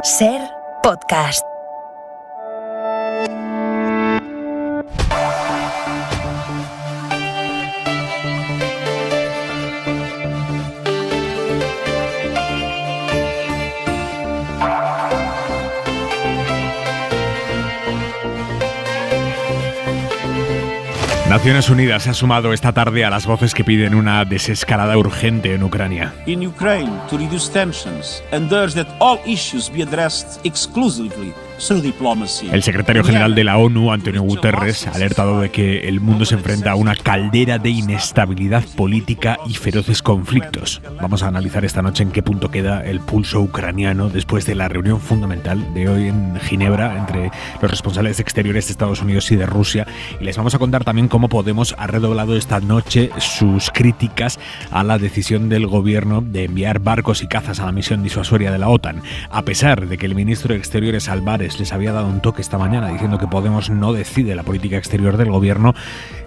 SER Podcast. Naciones Unidas se ha sumado esta tarde a las voces que piden una desescalada urgente en Ucrania. In Ukraine to reduce tensions and urge that all issues be addressed exclusively through diplomacy. El secretario general de la ONU, Antonio Guterres, ha alertado de que el mundo se enfrenta a una caldera de inestabilidad política y feroces conflictos. Vamos a analizar esta noche en qué punto queda el pulso ucraniano después de la reunión fundamental de hoy en Ginebra entre los responsables exteriores de Estados Unidos y de Rusia. Y les vamos a contar también cómo Podemos ha redoblado esta noche sus críticas a la decisión del gobierno de enviar barcos y cazas a la misión disuasoria de la OTAN, a pesar de que el ministro de Exteriores Álvarez les había dado un toque esta mañana diciendo que Podemos no decide la política exterior del gobierno.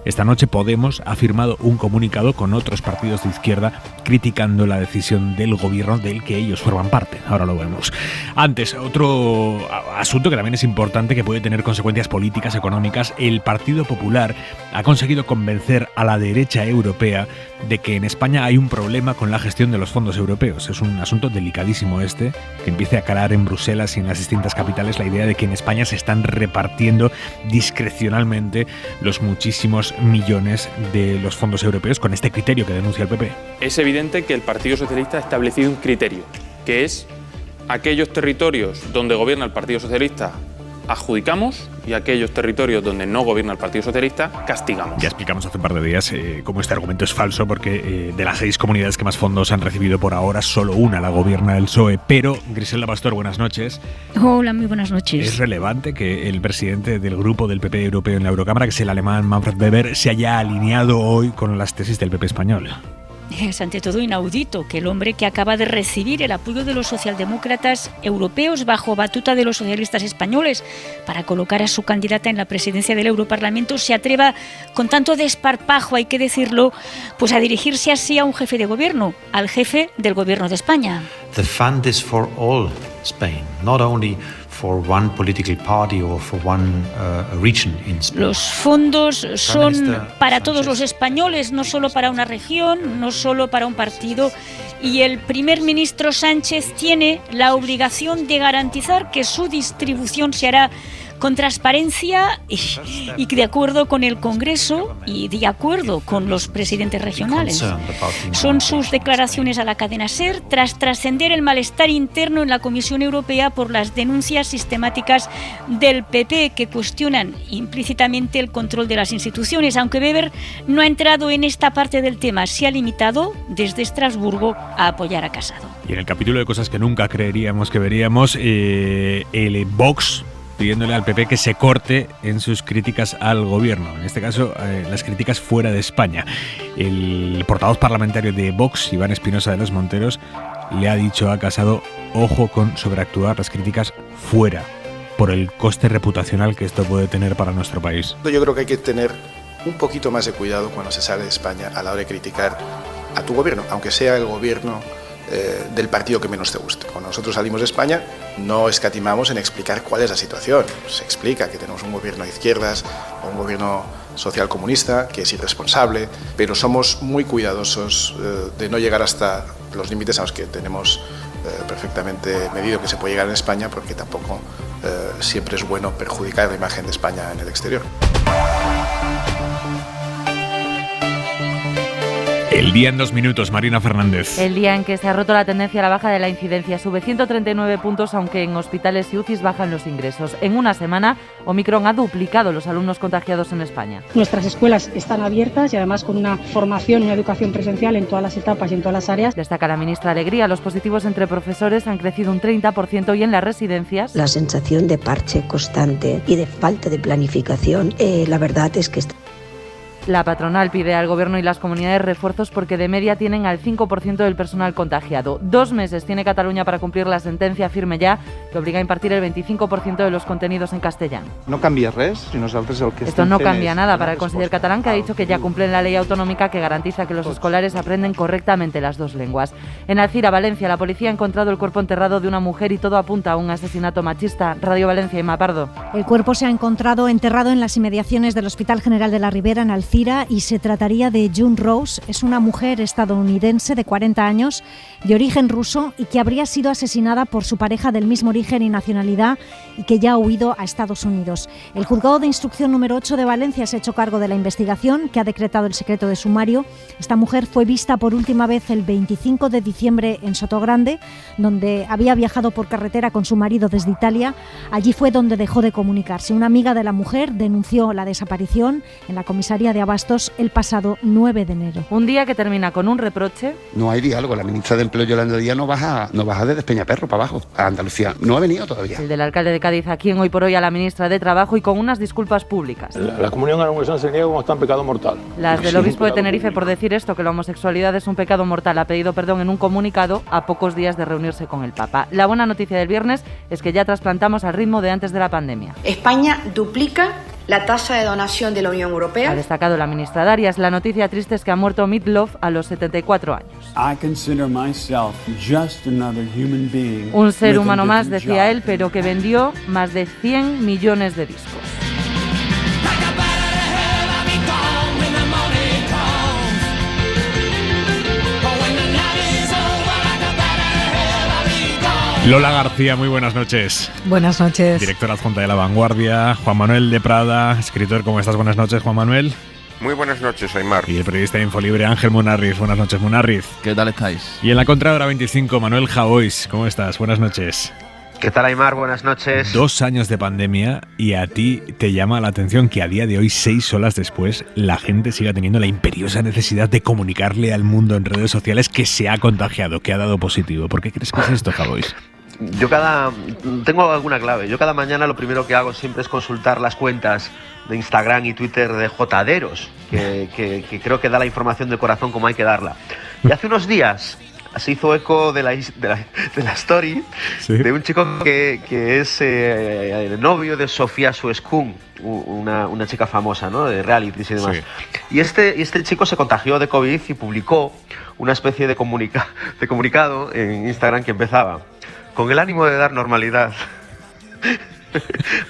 Esta noche Podemos ha firmado un comunicado con otros partidos de izquierda criticando la decisión del gobierno del que ellos forman parte. Ahora lo vemos. Antes, otro asunto que también es importante, que puede tener consecuencias políticas, económicas. El Partido Popular ha conseguido convencer a la derecha europea de que en España hay un problema con la gestión de los fondos europeos. Es un asunto delicadísimo que empiece a calar en Bruselas y en las distintas capitales la idea de que en España se están repartiendo discrecionalmente los muchísimos millones de los fondos europeos con este criterio que denuncia el PP. Es evidente que el Partido Socialista ha establecido un criterio, que es aquellos territorios donde gobierna el Partido Socialista adjudicamos y aquellos territorios donde no gobierna el Partido Socialista castigamos. Ya explicamos hace un par de días cómo este argumento es falso, porque de las 6 comunidades que más fondos han recibido por ahora, solo una la gobierna el PSOE. Pero, Griselda Pastor, buenas noches. Hola, muy buenas noches. ¿Es relevante que el presidente del grupo del PP europeo en la Eurocámara, que es el alemán Manfred Weber, se haya alineado hoy con las tesis del PP español? Es ante todo inaudito que el hombre que acaba de recibir el apoyo de los socialdemócratas europeos bajo batuta de los socialistas españoles para colocar a su candidata en la presidencia del Europarlamento se atreva con tanto desparpajo, hay que decirlo, pues a dirigirse así a un jefe de gobierno, al jefe del gobierno de España. The fund is for all Spain, not only for one political party or for one region in Spain. Los fondos son para todos los españoles, no solo para una región, no solo para un partido. Y el primer ministro Sánchez tiene la obligación de garantizar que su distribución se hará con transparencia y de acuerdo con el Congreso y de acuerdo con los presidentes regionales. Son sus declaraciones a la cadena SER tras trascender el malestar interno en la Comisión Europea por las denuncias sistemáticas del PP que cuestionan implícitamente el control de las instituciones, aunque Weber no ha entrado en esta parte del tema, se ha limitado desde Estrasburgo a apoyar a Casado. Y en el capítulo de cosas que nunca creeríamos que veríamos, el Vox pidiéndole al PP que se corte en sus críticas al gobierno, en este caso las críticas fuera de España. El portavoz parlamentario de Vox, Iván Espinosa de los Monteros, le ha dicho a Casado, ojo con sobreactuar las críticas fuera, por el coste reputacional que esto puede tener para nuestro país. Yo creo que hay que tener un poquito más de cuidado cuando se sale de España a la hora de criticar a tu gobierno, aunque sea el gobierno del partido que menos te guste. Cuando nosotros salimos de España no escatimamos en explicar cuál es la situación. Se explica que tenemos un gobierno de izquierdas o un gobierno social comunista que es irresponsable, pero somos muy cuidadosos de no llegar hasta los límites a los que tenemos perfectamente medido que se puede llegar en España, porque tampoco siempre es bueno perjudicar la imagen de España en el exterior. El día en 2 minutos, Marina Fernández. El día en que se ha roto la tendencia a la baja de la incidencia. Sube 139 puntos, aunque en hospitales y UCIs bajan los ingresos. En una semana, Omicron ha duplicado los alumnos contagiados en España. Nuestras escuelas están abiertas y además con una formación y una educación presencial en todas las etapas y en todas las áreas. Destaca la ministra Alegría, los positivos entre profesores han crecido un 30% y en las residencias. La sensación de parche constante y de falta de planificación, la verdad es que La patronal pide al Gobierno y las comunidades refuerzos porque de media tienen al 5% del personal contagiado. 2 meses tiene Cataluña para cumplir la sentencia firme ya que obliga a impartir el 25% de los contenidos en castellano. No cambia res, si nosaltres el que Esto no cambia nada para el conseller catalán, que ha dicho que ya cumplen la ley autonómica que garantiza que los escolares aprenden correctamente las 2 lenguas. En Alcira, Valencia, la policía ha encontrado el cuerpo enterrado de una mujer y todo apunta a un asesinato machista. Radio Valencia y Mapardo. El cuerpo se ha encontrado enterrado en las inmediaciones del Hospital General de la Ribera en Alcira y se trataría de June Rose. Es una mujer estadounidense de 40 años, de origen ruso y que habría sido asesinada por su pareja del mismo origen y nacionalidad y que ya ha huido a Estados Unidos. El Juzgado de Instrucción número 8 de Valencia se ha hecho cargo de la investigación, que ha decretado el secreto de sumario. Esta mujer fue vista por última vez el 25 de diciembre en Sotogrande, donde había viajado por carretera con su marido desde Italia. Allí fue donde dejó de comunicarse. Una amiga de la mujer denunció la desaparición en la comisaría de Abastos el pasado 9 de enero. Un día que termina con un reproche. No hay diálogo. La ministra de Empleo, Yolanda Díaz, no baja de Despeñaperro para abajo, a Andalucía. No ha venido todavía. El del alcalde de Cádiz, a quien hoy por hoy a la ministra de Trabajo y con unas disculpas públicas. La comunión aragonesa se niega como está en pecado mortal. Las del obispo de Tenerife por decir esto, que la homosexualidad es un pecado mortal, ha pedido perdón en un comunicado a pocos días de reunirse con el Papa. La buena noticia del viernes es que ya trasplantamos al ritmo de antes de la pandemia. España duplica la tasa de donación de la Unión Europea. Ha destacado la ministra Darias. La noticia triste es que ha muerto Meatloaf a los 74 años. Un ser humano más, decía él, pero que vendió más de 100 millones de discos. Lola García, muy buenas noches. Buenas noches. Directora adjunta de La Vanguardia. Juan Manuel de Prada, escritor. ¿Cómo estás? Buenas noches, Juan Manuel. Muy buenas noches, Aymar. Y el periodista de Infolibre, Ángel Munarriz. Buenas noches, Munarriz. ¿Qué tal estáis? Y en la Contra Hora 25, Manuel Javois. ¿Cómo estás? Buenas noches. ¿Qué tal, Aymar? Buenas noches. 2 años de pandemia y a ti te llama la atención que a día de hoy, 6 horas después, la gente siga teniendo la imperiosa necesidad de comunicarle al mundo en redes sociales que se ha contagiado, que ha dado positivo. ¿Por qué crees que es esto, Javois? Tengo alguna clave. Yo cada mañana lo primero que hago siempre es consultar las cuentas de Instagram y Twitter de Jotaderos, que creo que da la información de corazón como hay que darla. Y hace unos días se hizo eco de la story, ¿sí?, de un chico que es el novio de Sofía Sueskun, una chica famosa, ¿no?, de realities y demás. Sí. Y este chico se contagió de COVID y publicó una especie de comunicado en Instagram que empezaba: con el ánimo de dar normalidad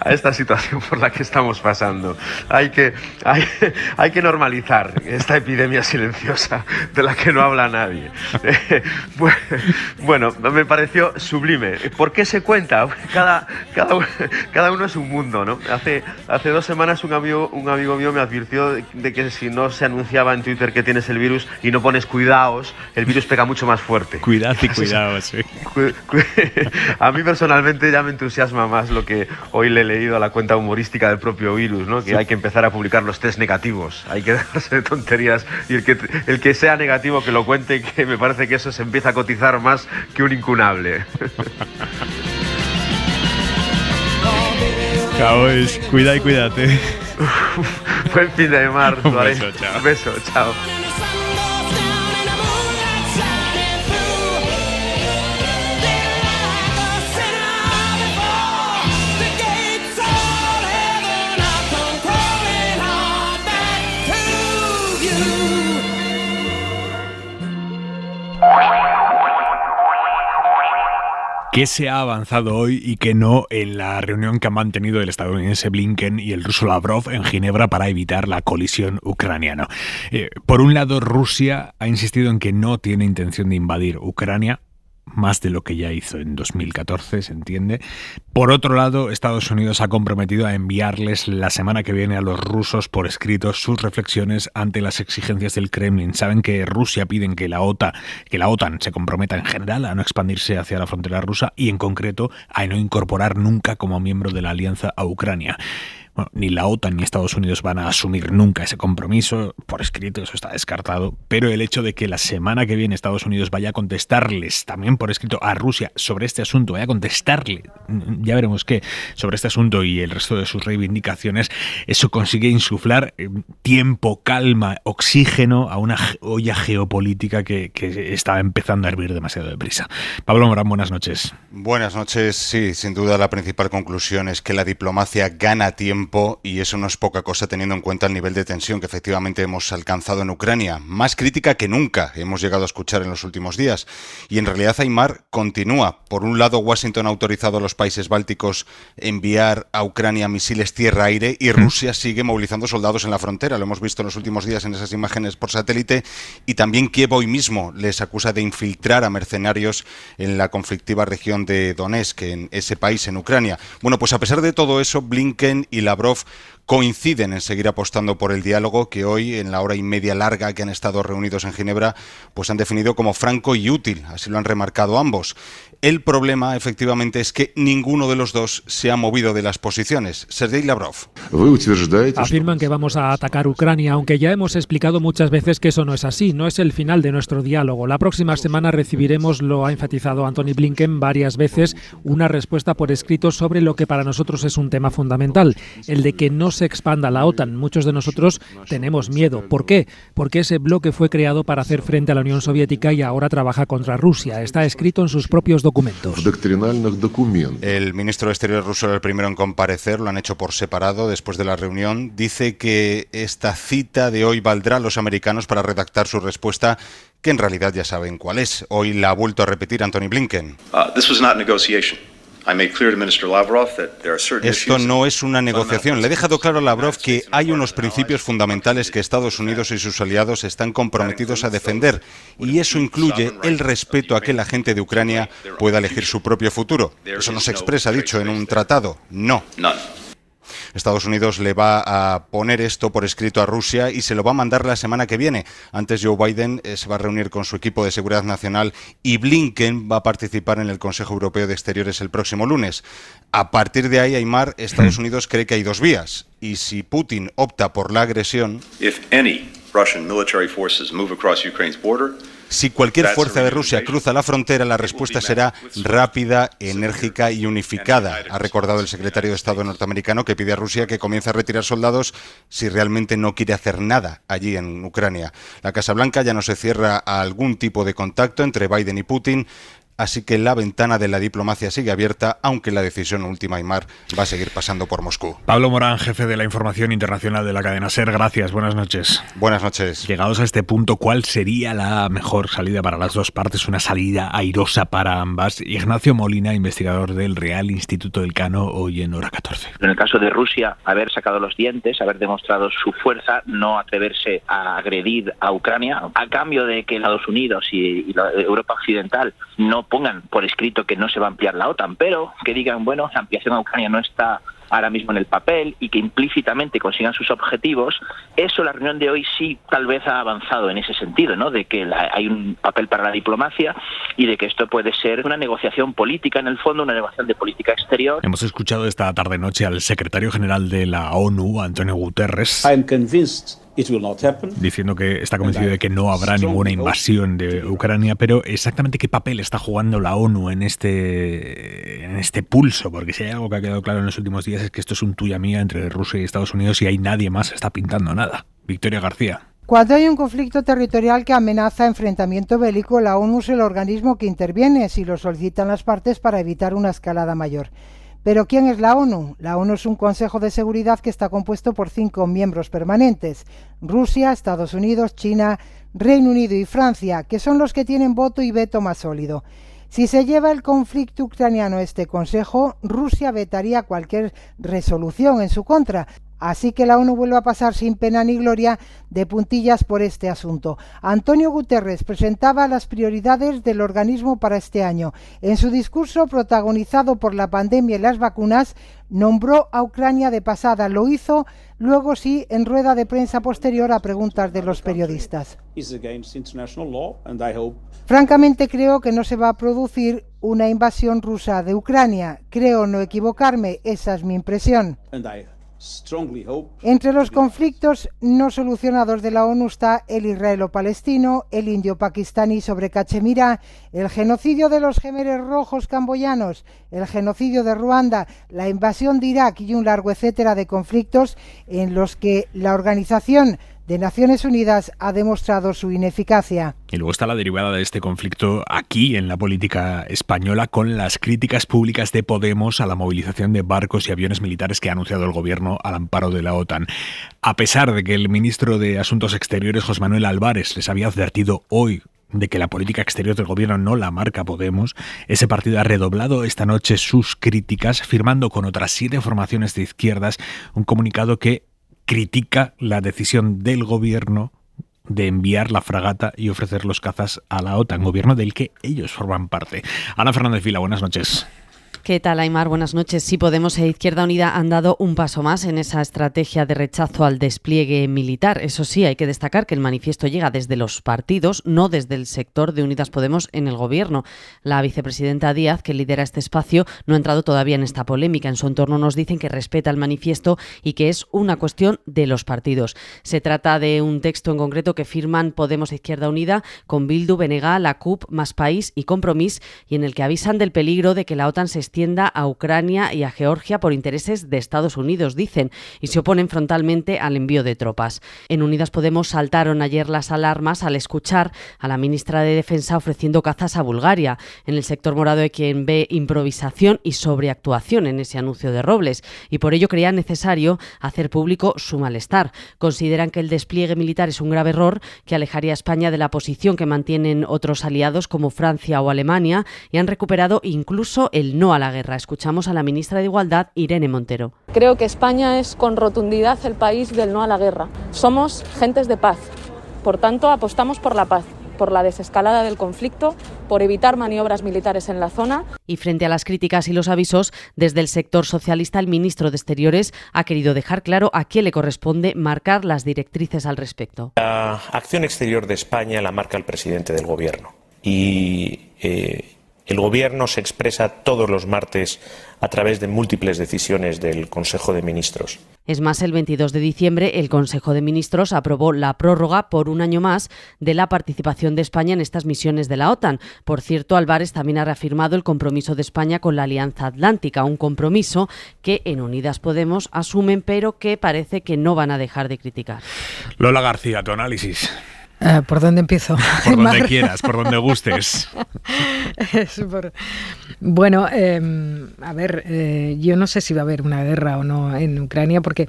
a esta situación por la que estamos pasando. Hay que normalizar esta epidemia silenciosa de la que no habla nadie. Bueno, me pareció sublime. ¿Por qué se cuenta? Cada uno es un mundo, ¿no? Hace 2 semanas un amigo mío me advirtió de que si no se anunciaba en Twitter que tienes el virus y no pones cuidaos, el virus pega mucho más fuerte. Cuidado y cuidaos, sí. A mí personalmente ya me entusiasma más lo que hoy le he leído a la cuenta humorística del propio virus, ¿no? Que sí, hay que empezar a publicar los test negativos, hay que dejarse de tonterías, y el que sea negativo que lo cuente, que me parece que eso se empieza a cotizar más que un incunable. Javois, cuida y cuídate. Buen fin de Aymar. Un beso, chao. Un beso, chao. ¿Qué se ha avanzado hoy y qué no en la reunión que han mantenido el estadounidense Blinken y el ruso Lavrov en Ginebra para evitar la colisión ucraniana? Por un lado, Rusia ha insistido en que no tiene intención de invadir Ucrania, más de lo que ya hizo en 2014, se entiende. Por otro lado, Estados Unidos ha comprometido a enviarles la semana que viene a los rusos por escrito sus reflexiones ante las exigencias del Kremlin. Saben que Rusia piden que la OTAN se comprometa en general a no expandirse hacia la frontera rusa y en concreto a no incorporar nunca como miembro de la alianza a Ucrania. Bueno, ni la OTAN ni Estados Unidos van a asumir nunca ese compromiso, por escrito, eso está descartado, pero el hecho de que la semana que viene Estados Unidos vaya a contestarles también por escrito a Rusia sobre este asunto, vaya a contestarle, ya veremos qué, sobre este asunto y el resto de sus reivindicaciones, eso consigue insuflar tiempo, calma, oxígeno a una olla geopolítica que está empezando a hervir demasiado deprisa. Pablo Morán, buenas noches. Buenas noches. Sí, sin duda la principal conclusión es que la diplomacia gana tiempo y eso no es poca cosa teniendo en cuenta el nivel de tensión que efectivamente hemos alcanzado en Ucrania. Más crítica que nunca hemos llegado a escuchar en los últimos días. Y en realidad, Aimar, continúa. Por un lado, Washington ha autorizado a los países bálticos enviar a Ucrania misiles tierra-aire y Rusia sigue movilizando soldados en la frontera. Lo hemos visto en los últimos días en esas imágenes por satélite. Y también Kiev hoy mismo les acusa de infiltrar a mercenarios en la conflictiva región de Donetsk, en ese país, en Ucrania. Bueno, pues a pesar de todo eso, Blinken y Lavrov coinciden en seguir apostando por el diálogo que hoy, en la hora y media larga que han estado reunidos en Ginebra, pues han definido como franco y útil, así lo han remarcado ambos. El problema, efectivamente, es que ninguno de los dos se ha movido de las posiciones. Sergei Lavrov. Afirman que vamos a atacar Ucrania, aunque ya hemos explicado muchas veces que eso no es así, no es el final de nuestro diálogo. La próxima semana recibiremos, lo ha enfatizado Antony Blinken varias veces, una respuesta por escrito sobre lo que para nosotros es un tema fundamental, el de que no se expanda la OTAN. Muchos de nosotros tenemos miedo. ¿Por qué? Porque ese bloque fue creado para hacer frente a la Unión Soviética y ahora trabaja contra Rusia. Está escrito en sus propios documentos. El ministro de Exteriores ruso era el primero en comparecer, lo han hecho por separado después de la reunión. Dice que esta cita de hoy valdrá a los americanos para redactar su respuesta, que en realidad ya saben cuál es. Hoy la ha vuelto a repetir Antony Blinken. Esto no es una negociación. Le he dejado claro a Lavrov que hay unos principios fundamentales que Estados Unidos y sus aliados están comprometidos a defender, y eso incluye el respeto a que la gente de Ucrania pueda elegir su propio futuro. Eso no se expresa, dicho, en un tratado. No. Estados Unidos le va a poner esto por escrito a Rusia y se lo va a mandar la semana que viene. Antes Joe Biden se va a reunir con su equipo de seguridad nacional y Blinken va a participar en el Consejo Europeo de Exteriores el próximo lunes. A partir de ahí, Aimar, Estados Unidos cree que hay dos vías y si Putin opta por la agresión, si cualquier fuerza de Rusia cruza la frontera, la respuesta será rápida, enérgica y unificada, ha recordado el secretario de Estado norteamericano, que pide a Rusia que comience a retirar soldados si realmente no quiere hacer nada allí en Ucrania. La Casa Blanca ya no se cierra a algún tipo de contacto entre Biden y Putin, así que la ventana de la diplomacia sigue abierta, aunque la decisión última, Aimar, va a seguir pasando por Moscú. Pablo Morán, jefe de la información internacional de la cadena SER, gracias, buenas noches. Buenas noches. Llegados a este punto, ¿cuál sería la mejor salida para las dos partes? Una salida airosa para ambas. Ignacio Molina, investigador del Real Instituto Elcano, hoy en Hora 14. En el caso de Rusia, haber sacado los dientes, haber demostrado su fuerza, no atreverse a agredir a Ucrania, a cambio de que Estados Unidos y la Europa Occidental no pongan por escrito que no se va a ampliar la OTAN, pero que digan, bueno, la ampliación a Ucrania no está ahora mismo en el papel y que implícitamente consigan sus objetivos. Eso, la reunión de hoy sí tal vez ha avanzado en ese sentido, ¿no? De que hay un papel para la diplomacia y de que esto puede ser una negociación política, en el fondo, una negociación de política exterior. Hemos escuchado esta tarde-noche al secretario general de la ONU, Antonio Guterres, diciendo que está convencido de que no habrá ninguna invasión de Ucrania, pero exactamente qué papel está jugando la ONU en este pulso, porque si hay algo que ha quedado claro en los últimos días es que esto es un tuya mía entre Rusia y Estados Unidos y ahí nadie más está pintando nada. Victoria García. Cuando hay un conflicto territorial que amenaza enfrentamiento bélico, la ONU es el organismo que interviene si lo solicitan las partes para evitar una escalada mayor. ¿Pero quién es la ONU? La ONU es un Consejo de Seguridad que está compuesto por 5 miembros permanentes: Rusia, Estados Unidos, China, Reino Unido y Francia, que son los que tienen voto y veto más sólido. Si se lleva el conflicto ucraniano a este Consejo, Rusia vetaría cualquier resolución en su contra. Así que la ONU vuelve a pasar sin pena ni gloria de puntillas por este asunto. Antonio Guterres presentaba las prioridades del organismo para este año. En su discurso, protagonizado por la pandemia y las vacunas, nombró a Ucrania de pasada. Lo hizo luego sí en rueda de prensa posterior a preguntas de los periodistas. Francamente creo que no se va a producir una invasión rusa de Ucrania. Creo no equivocarme, esa es mi impresión. Entre los conflictos no solucionados de la ONU está el israelo-palestino, el indio-pakistaní sobre Cachemira, el genocidio de los Jemeres Rojos camboyanos, el genocidio de Ruanda, la invasión de Irak y un largo etcétera de conflictos en los que la Organización de Naciones Unidas ha demostrado su ineficacia. Y luego está la derivada de este conflicto aquí en la política española, con las críticas públicas de Podemos a la movilización de barcos y aviones militares que ha anunciado el gobierno al amparo de la OTAN. A pesar de que el ministro de Asuntos Exteriores, José Manuel Álvarez, les había advertido hoy de que la política exterior del gobierno no la marca Podemos, ese partido ha redoblado esta noche sus críticas, firmando con otras 7 formaciones de izquierdas un comunicado que critica la decisión del gobierno de enviar la fragata y ofrecer los cazas a la OTAN, gobierno del que ellos forman parte. Ana Fernández Vila, buenas noches. ¿Qué tal, Aimar? Buenas noches. Sí, Podemos e Izquierda Unida han dado un paso más en esa estrategia de rechazo al despliegue militar. Eso sí, hay que destacar que el manifiesto llega desde los partidos, no desde el sector de Unidas Podemos en el gobierno. La vicepresidenta Díaz, que lidera este espacio, no ha entrado todavía en esta polémica. En su entorno nos dicen que respeta el manifiesto y que es una cuestión de los partidos. Se trata de un texto en concreto que firman Podemos e Izquierda Unida con Bildu, BNG, la CUP, Más País y Compromís, y en el que avisan del peligro de que la OTAN se extienda a Ucrania y a Georgia por intereses de Estados Unidos, dicen, y se oponen frontalmente al envío de tropas. En Unidas Podemos saltaron ayer las alarmas al escuchar a la ministra de Defensa ofreciendo cazas a Bulgaria. En el sector morado hay quien ve improvisación y sobreactuación en ese anuncio de Robles, y por ello creían necesario hacer público su malestar. Consideran que el despliegue militar es un grave error que alejaría a España de la posición que mantienen otros aliados como Francia o Alemania, y han recuperado incluso el no a la guerra. Escuchamos a la ministra de Igualdad, Irene Montero. Creo que España es con rotundidad el país del no a la guerra. Somos gentes de paz. Por tanto, apostamos por la paz, por la desescalada del conflicto, por evitar maniobras militares en la zona. Y frente a las críticas y los avisos, desde el sector socialista, el ministro de Exteriores ha querido dejar claro a quién le corresponde marcar las directrices al respecto. La acción exterior de España la marca el presidente del Gobierno. Y el Gobierno se expresa todos los martes a través de múltiples decisiones del Consejo de Ministros. Es más, el 22 de diciembre el Consejo de Ministros aprobó la prórroga por un año más de la participación de España en estas misiones de la OTAN. Por cierto, Álvarez también ha reafirmado el compromiso de España con la Alianza Atlántica, un compromiso que en Unidas Podemos asumen, pero que parece que no van a dejar de criticar. Lola García, tu análisis. ¿Por dónde empiezo? Por donde quieras, por donde gustes. Bueno, a ver, yo no sé si va a haber una guerra o no en Ucrania, porque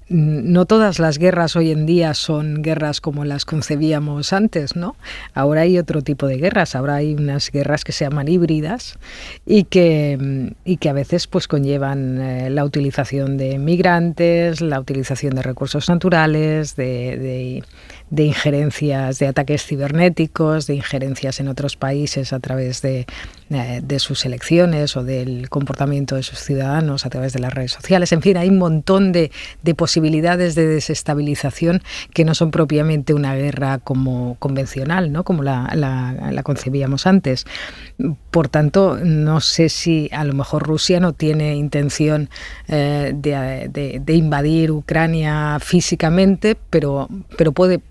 no todas las guerras hoy en día son guerras como las concebíamos antes, ¿no? Ahora hay otro tipo de guerras, ahora hay unas guerras que se llaman híbridas y que a veces pues conllevan la utilización de migrantes, la utilización de recursos naturales, de injerencias, de ataques cibernéticos, de injerencias en otros países a través de sus elecciones o del comportamiento de sus ciudadanos a través de las redes sociales. En fin, hay un montón de posibilidades de desestabilización que no son propiamente una guerra como convencional, ¿no? Como la concebíamos antes. Por tanto, no sé si a lo mejor Rusia no tiene intención de invadir Ucrania físicamente, pero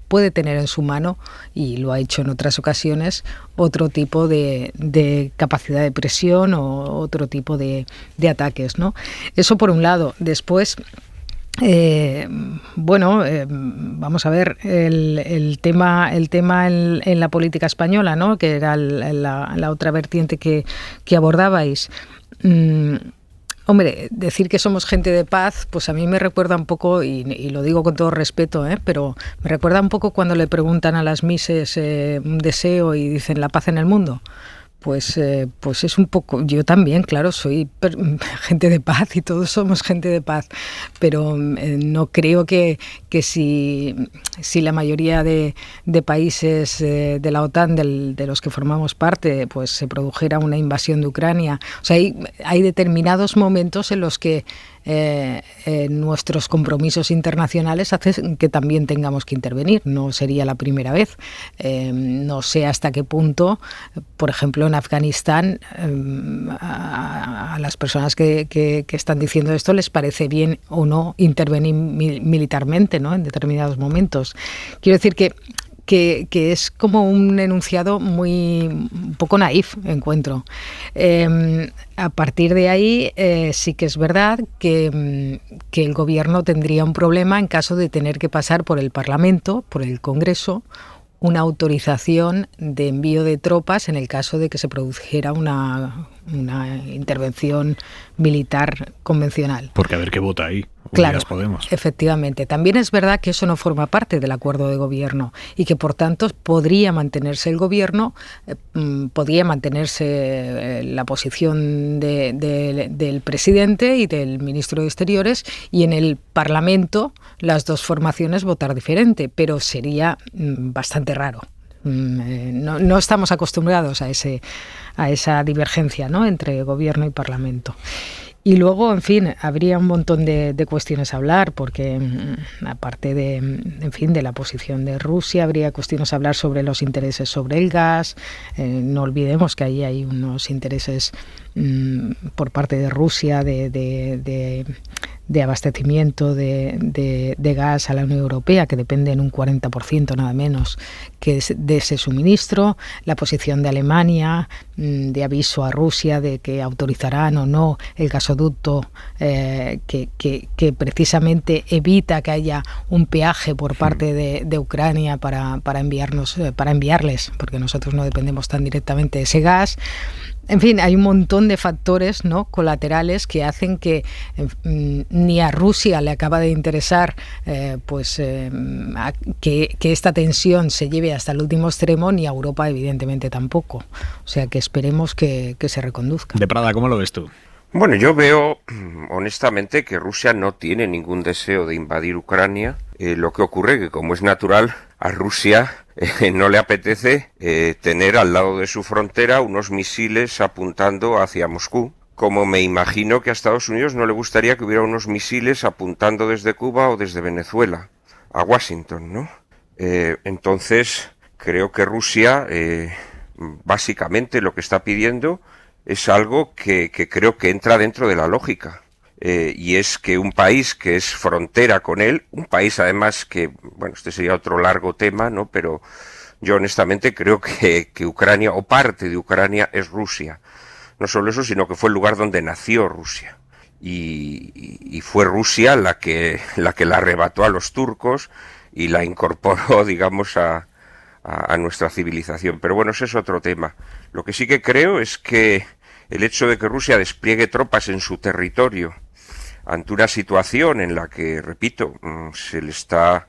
puede tener en su mano, y lo ha hecho en otras ocasiones, otro tipo de capacidad de presión o otro tipo de ataques, ¿no? Eso por un lado. Después, vamos a ver el tema en la política española, ¿no? Que era la otra vertiente que abordabais. Hombre, decir que somos gente de paz, pues a mí me recuerda un poco, y lo digo con todo respeto, pero me recuerda un poco cuando le preguntan a las mises un deseo y dicen la paz en el mundo. Pues es un poco, yo también, claro, soy gente de paz y todos somos gente de paz, pero no creo que si la mayoría de países de la OTAN, de los que formamos parte, pues se produjera una invasión de Ucrania. O sea, hay determinados momentos en los que nuestros compromisos internacionales hacen que también tengamos que intervenir. No sería la primera vez. No sé hasta qué punto, por ejemplo, en Afganistán, a las personas que están diciendo esto les parece bien o no intervenir militarmente, ¿no?, en determinados momentos. Quiero decir que es como un enunciado un poco naif, encuentro. A partir de ahí sí que es verdad que el gobierno tendría un problema en caso de tener que pasar por el Parlamento, por el Congreso, una autorización de envío de tropas en el caso de que se produjera una intervención militar convencional. Porque a ver qué vota ahí. Claro, Podemos. Efectivamente. También es verdad que eso no forma parte del acuerdo de gobierno y que, por tanto, podría mantenerse el gobierno, podría mantenerse la posición del presidente y del ministro de Exteriores, y en el Parlamento las dos formaciones votar diferente, pero sería bastante raro. No estamos acostumbrados a esa divergencia, ¿no?, entre gobierno y Parlamento. Y luego, en fin, habría un montón de cuestiones a hablar, porque aparte de la posición de Rusia, habría cuestiones a hablar sobre los intereses sobre el gas. No olvidemos que ahí hay unos intereses por parte de Rusia de abastecimiento de gas a la Unión Europea, que depende en un 40% nada menos que de ese suministro. La posición de Alemania de aviso a Rusia de que autorizarán o no el gasoducto que precisamente evita que haya un peaje por parte de Ucrania para enviarles, porque nosotros no dependemos tan directamente de ese gas. En fin, hay un montón de factores, ¿no?, colaterales que hacen que ni a Rusia le acaba de interesar que esta tensión se lleve hasta el último extremo, ni a Europa evidentemente tampoco. O sea que esperemos que se reconduzca. De Prada, ¿cómo lo ves tú? Bueno, yo veo honestamente que Rusia no tiene ningún deseo de invadir Ucrania. Lo que ocurre que, como es natural, a Rusia no le apetece tener al lado de su frontera unos misiles apuntando hacia Moscú, como me imagino que a Estados Unidos no le gustaría que hubiera unos misiles apuntando desde Cuba o desde Venezuela a Washington, ¿no? Entonces, creo que Rusia básicamente lo que está pidiendo es algo que creo que entra dentro de la lógica. Y es que un país que es frontera con él, un país además que, bueno, este sería otro largo tema, ¿no?, pero yo honestamente creo que Ucrania, o parte de Ucrania, es Rusia. No solo eso, sino que fue el lugar donde nació Rusia. Y fue Rusia la que la arrebató a los turcos y la incorporó, digamos, a nuestra civilización. Pero bueno, ese es otro tema. Lo que sí que creo es que el hecho de que Rusia despliegue tropas en su territorio ante una situación en la que, repito, se le está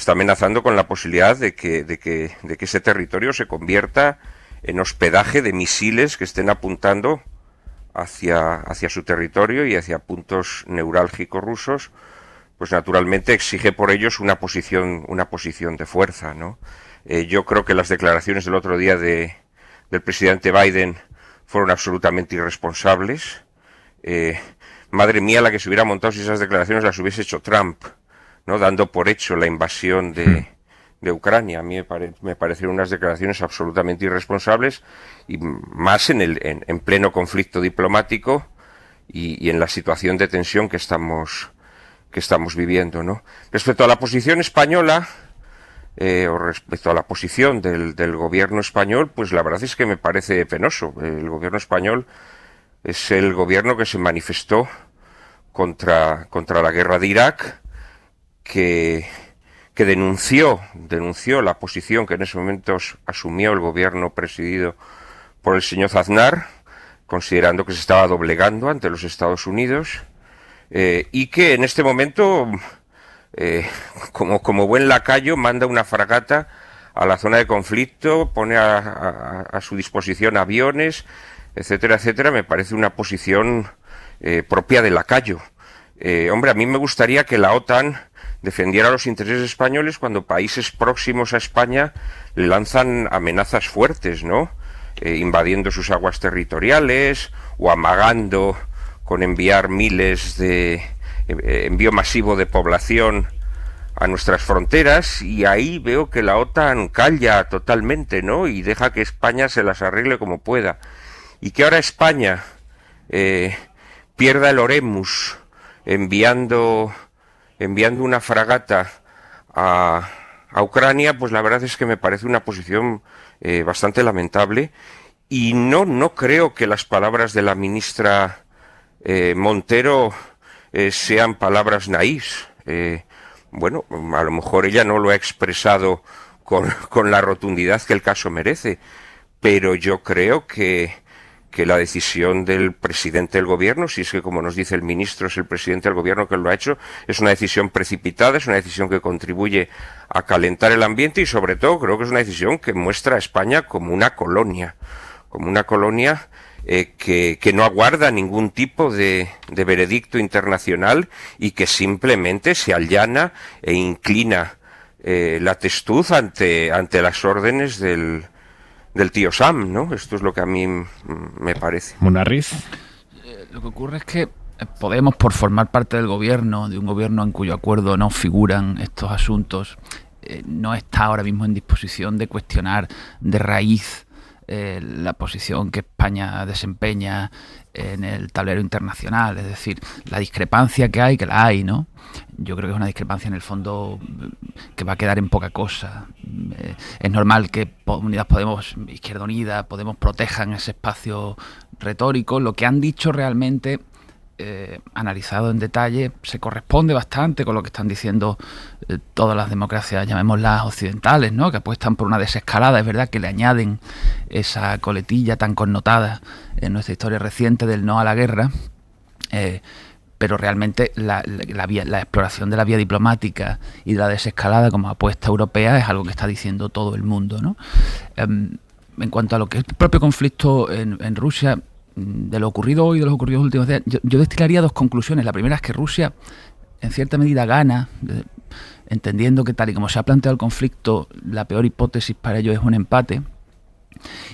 amenazando con la posibilidad de que ese territorio se convierta en hospedaje de misiles que estén apuntando hacia su territorio y hacia puntos neurálgicos rusos, pues naturalmente exige por ellos una posición de fuerza, ¿no? Yo creo que las declaraciones del otro día del presidente Biden fueron absolutamente irresponsables. Madre mía la que se hubiera montado si esas declaraciones las hubiese hecho Trump, ¿no?, dando por hecho la invasión de Ucrania. A mí me parecieron unas declaraciones absolutamente irresponsables, y más en pleno conflicto diplomático y en la situación de tensión que estamos viviendo, ¿no? Respecto a la posición española, o respecto a la posición del gobierno español, pues la verdad es que me parece penoso. El gobierno español es el gobierno que se manifestó contra la guerra de Irak, que denunció la posición que en ese momento asumió el gobierno presidido por el señor Aznar, considerando que se estaba doblegando ante los Estados Unidos, y que en este momento, como buen lacayo, manda una fragata a la zona de conflicto, pone a su disposición aviones, etcétera, etcétera. Me parece una posición propia de lacayo. Hombre, a mí me gustaría que la OTAN defendiera los intereses españoles cuando países próximos a España le lanzan amenazas fuertes, ¿no? Invadiendo sus aguas territoriales o amagando enviar envío masivo de población a nuestras fronteras, y ahí veo que la OTAN calla totalmente, ¿no? Y deja que España se las arregle como pueda. Y que ahora España pierda el Oremus enviando una fragata a Ucrania, pues la verdad es que me parece una posición bastante lamentable, y no creo que las palabras de la ministra Montero sean palabras naís. Bueno, a lo mejor ella no lo ha expresado con la rotundidad que el caso merece, pero yo creo que la decisión del presidente del gobierno, si es que, como nos dice el ministro, es el presidente del gobierno que lo ha hecho, es una decisión precipitada, es una decisión que contribuye a calentar el ambiente, y sobre todo creo que es una decisión que muestra a España como una colonia que no aguarda ningún tipo de veredicto internacional, y que simplemente se allana e inclina la testuz ante las órdenes del tío Sam, ¿no? Esto es lo que a mí me parece. Munarriz. Lo que ocurre es que Podemos, por formar parte del gobierno, de un gobierno en cuyo acuerdo no figuran estos asuntos, no está ahora mismo en disposición de cuestionar de raíz la posición que España desempeña en el tablero internacional. Es decir, la discrepancia que hay, que la hay, ¿no? Yo creo que es una discrepancia en el fondo que va a quedar en poca cosa. Es normal que Unidas Podemos, Izquierda Unida, Podemos protejan ese espacio retórico. Lo que han dicho realmente, analizado en detalle, se corresponde bastante con lo que están diciendo todas las democracias, llamémoslas occidentales, ¿no? Que apuestan por una desescalada. Es verdad que le añaden esa coletilla tan connotada en nuestra historia reciente del no a la guerra, pero realmente la exploración de la vía diplomática y de la desescalada como apuesta europea es algo que está diciendo todo el mundo, ¿no? En cuanto a lo que es el propio conflicto en Rusia, de lo ocurrido hoy, de los ocurridos últimos días, yo destilaría dos conclusiones. La primera es que Rusia, en cierta medida, gana, entendiendo que tal y como se ha planteado el conflicto, la peor hipótesis para ello es un empate.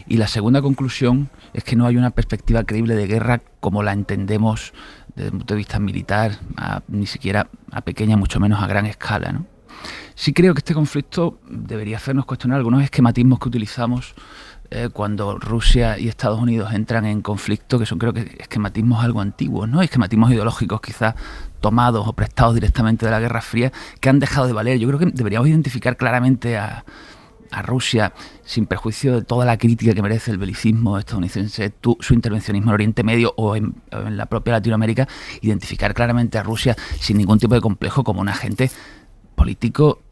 Y la segunda conclusión es que no hay una perspectiva creíble de guerra como la entendemos desde el punto de vista militar, ni siquiera a pequeña, mucho menos a gran escala, ¿no? Sí creo que este conflicto debería hacernos cuestionar algunos esquematismos que utilizamos cuando Rusia y Estados Unidos entran en conflicto, que son, creo que, esquematismos algo antiguos, ¿no? Esquematismos ideológicos quizás tomados o prestados directamente de la Guerra Fría, que han dejado de valer. Yo creo que deberíamos identificar claramente a Rusia, sin perjuicio de toda la crítica que merece el belicismo estadounidense, su intervencionismo en Oriente Medio o en la propia Latinoamérica, identificar claramente a Rusia sin ningún tipo de complejo como un agente político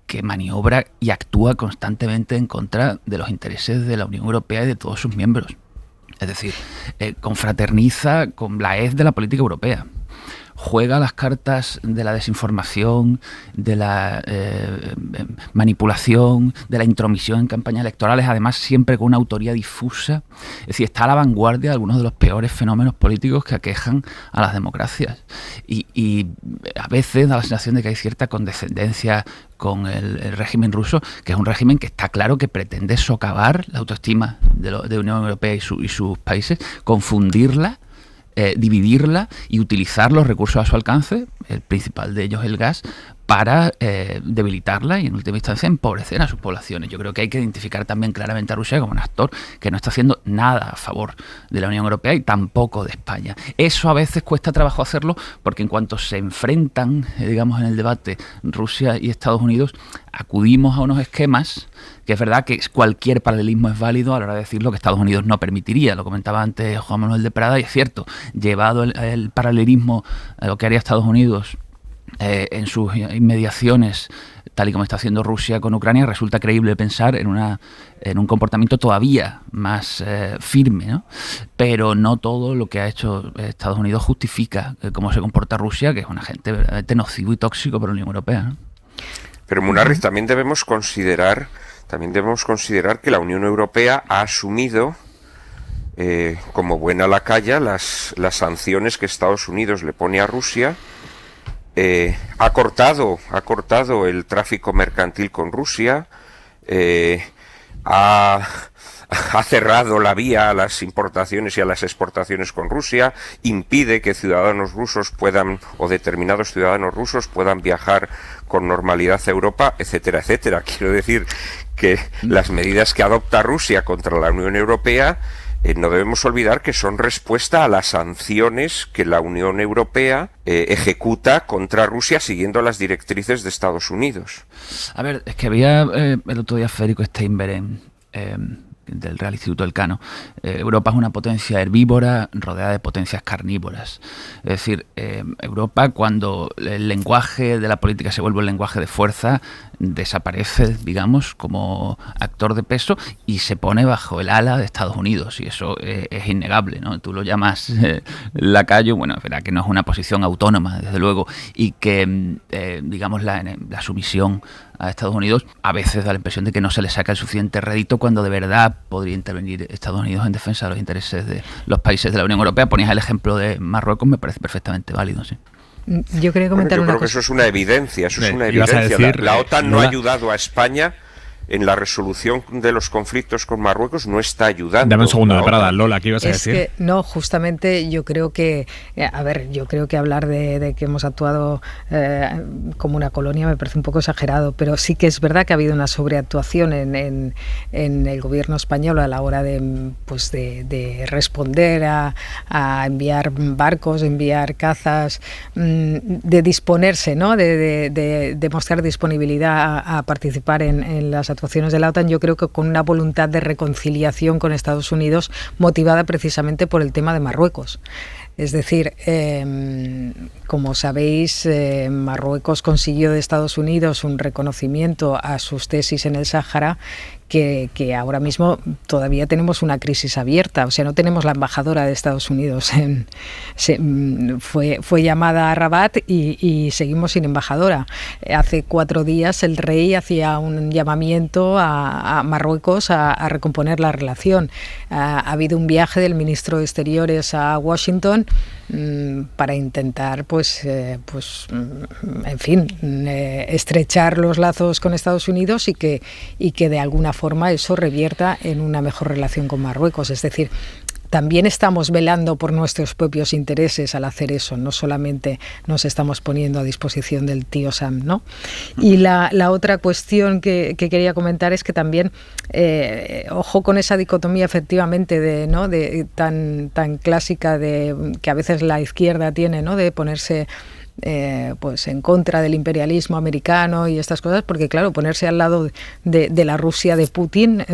que maniobra y actúa constantemente en contra de los intereses de la Unión Europea y de todos sus miembros. Es decir, confraterniza con la hez de la política europea. Juega las cartas de la desinformación, de la manipulación, de la intromisión en campañas electorales, además siempre con una autoría difusa. Es decir, está a la vanguardia de algunos de los peores fenómenos políticos que aquejan a las democracias. Y a veces da la sensación de que hay cierta condescendencia con el régimen ruso, que es un régimen que está claro que pretende socavar la autoestima de la Unión Europea y sus países, confundirla, dividirla y utilizar los recursos a su alcance, el principal de ellos el gas, para debilitarla y en última instancia empobrecer a sus poblaciones. Yo creo que hay que identificar también claramente a Rusia como un actor que no está haciendo nada a favor de la Unión Europea y tampoco de España. Eso a veces cuesta trabajo hacerlo porque en cuanto se enfrentan, digamos, en el debate Rusia y Estados Unidos, acudimos a unos esquemas que es verdad que cualquier paralelismo es válido a la hora de decir lo que Estados Unidos no permitiría. Lo comentaba antes Juan Manuel de Prada y es cierto, llevado el paralelismo a lo que haría Estados Unidos en sus inmediaciones, tal y como está haciendo Rusia con Ucrania, resulta creíble pensar en un comportamiento todavía más firme, ¿no? Pero no todo lo que ha hecho Estados Unidos justifica cómo se comporta Rusia, que es un agente verdaderamente nocivo y tóxico para la Unión Europea, ¿no? Pero Munarriz, también debemos considerar que la Unión Europea ha asumido como buena lacaya las sanciones que Estados Unidos le pone a Rusia. Ha cortado el tráfico mercantil con Rusia, ha ha cerrado la vía a las importaciones y a las exportaciones con Rusia, impide que ciudadanos rusos puedan, o determinados ciudadanos rusos puedan viajar con normalidad a Europa, etcétera, etcétera. Quiero decir que las medidas que adopta Rusia contra la Unión Europea, no debemos olvidar que son respuesta a las sanciones que la Unión Europea ejecuta contra Rusia siguiendo las directrices de Estados Unidos. A ver, es que había el otro día Federico Steinberg del Real Instituto Elcano. Europa es una potencia herbívora rodeada de potencias carnívoras. Es decir, Europa, cuando el lenguaje de la política se vuelve un lenguaje de fuerza, desaparece, digamos, como actor de peso y se pone bajo el ala de Estados Unidos, y eso es innegable, ¿no? Tú lo llamas lacayo, bueno, es verdad que no es una posición autónoma, desde luego, y que, digamos, la sumisión a Estados Unidos a veces da la impresión de que no se le saca el suficiente rédito cuando de verdad podría intervenir Estados Unidos en defensa de los intereses de los países de la Unión Europea. Ponías el ejemplo de Marruecos, me parece perfectamente válido, sí. Yo quería comentar yo una creo cosa. que eso es una evidencia, la OTAN no ha ayudado a España en la resolución de los conflictos con Marruecos, no está ayudando. Dame un segundo de parada, Lola, ¿qué ibas a decir? Que, no, justamente yo creo que, yo creo que hablar de que hemos actuado como una colonia me parece un poco exagerado, pero sí que es verdad que ha habido una sobreactuación en el gobierno español a la hora de responder a enviar barcos, enviar cazas, de disponerse, ¿no? de mostrar disponibilidad a participar en las actuaciones de la OTAN, yo creo que con una voluntad de reconciliación con Estados Unidos motivada precisamente por el tema de Marruecos. Es decir, como sabéis, Marruecos consiguió de Estados Unidos un reconocimiento a sus tesis en el Sáhara que ahora mismo todavía tenemos una crisis abierta. O sea, no tenemos la embajadora de Estados Unidos. Fue llamada a Rabat y seguimos sin embajadora. Hace 4 días el rey hacía un llamamiento a Marruecos a recomponer la relación. Ha habido un viaje del ministro de Exteriores a Washington para intentar, estrechar los lazos con Estados Unidos y que de alguna forma eso revierta en una mejor relación con Marruecos. Es decir, también estamos velando por nuestros propios intereses al hacer eso, no solamente nos estamos poniendo a disposición del tío Sam, ¿no? Y la otra cuestión que quería comentar es que también, ojo con esa dicotomía efectivamente tan clásica que a veces la izquierda tiene, ¿no? De ponerse en contra del imperialismo americano y estas cosas, porque claro, ponerse al lado de la Rusia de Putin,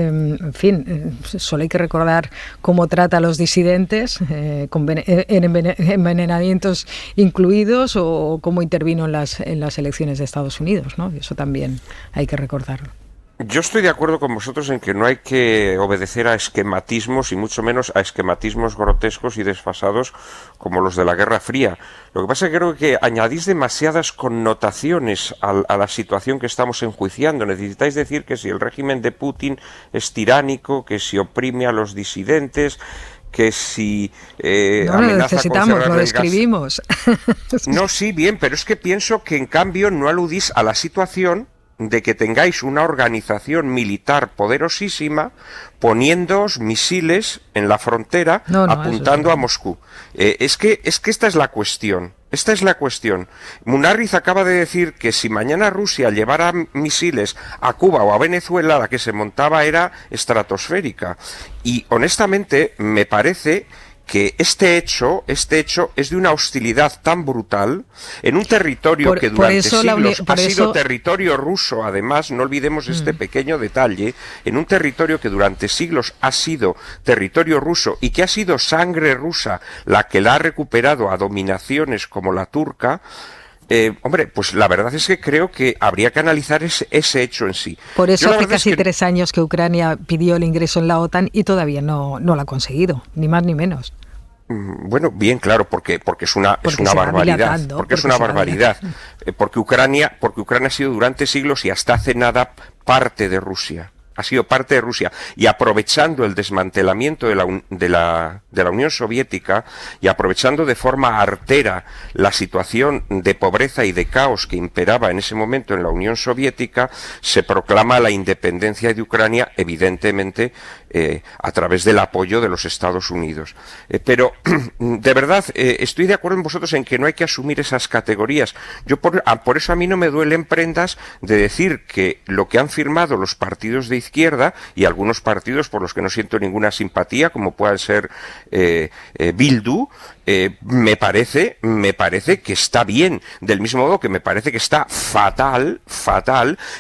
solo hay que recordar cómo trata a los disidentes, con envenenamientos incluidos, o cómo intervino en las elecciones de Estados Unidos, ¿no? Eso también hay que recordarlo. Yo estoy de acuerdo con vosotros en que no hay que obedecer a esquematismos y mucho menos a esquematismos grotescos y desfasados como los de la Guerra Fría. Lo que pasa es que creo que añadís demasiadas connotaciones a la situación que estamos enjuiciando. Necesitáis decir que si el régimen de Putin es tiránico, que si oprime a los disidentes, que si no lo necesitamos, lo describimos. No, sí, bien, pero es que pienso que en cambio no aludís a la situación de que tengáis una organización militar poderosísima poniéndoos misiles en la frontera apuntando a Moscú. Es que esta es la cuestión. Esta es la cuestión. Munarriz acaba de decir que si mañana Rusia llevara misiles a Cuba o a Venezuela, la que se montaba era estratosférica. Y honestamente me parece que este hecho es de una hostilidad tan brutal en un territorio que durante siglos ha sido territorio ruso. Además, no olvidemos este pequeño detalle, en un territorio que durante siglos ha sido territorio ruso y que ha sido sangre rusa la que la ha recuperado a dominaciones como la turca. Pues la verdad es que creo que habría que analizar ese hecho en sí. Por eso hace casi 3 años que Ucrania pidió el ingreso en la OTAN y todavía no lo ha conseguido, ni más ni menos. Bueno, bien, claro, porque es una barbaridad, porque Ucrania ha sido durante siglos y hasta hace nada parte de Rusia. ha sido parte de Rusia, y aprovechando el desmantelamiento de la Unión Soviética y aprovechando de forma artera la situación de pobreza y de caos que imperaba en ese momento en la Unión Soviética, se proclama la independencia de Ucrania, evidentemente a través del apoyo de los Estados Unidos. Pero de verdad estoy de acuerdo con vosotros en que no hay que asumir esas categorías. Yo por eso a mí no me duelen prendas de decir que lo que han firmado los partidos de izquierda y algunos partidos por los que no siento ninguna simpatía, como puedan ser Bildu, me parece que está bien, del mismo modo que me parece que está fatal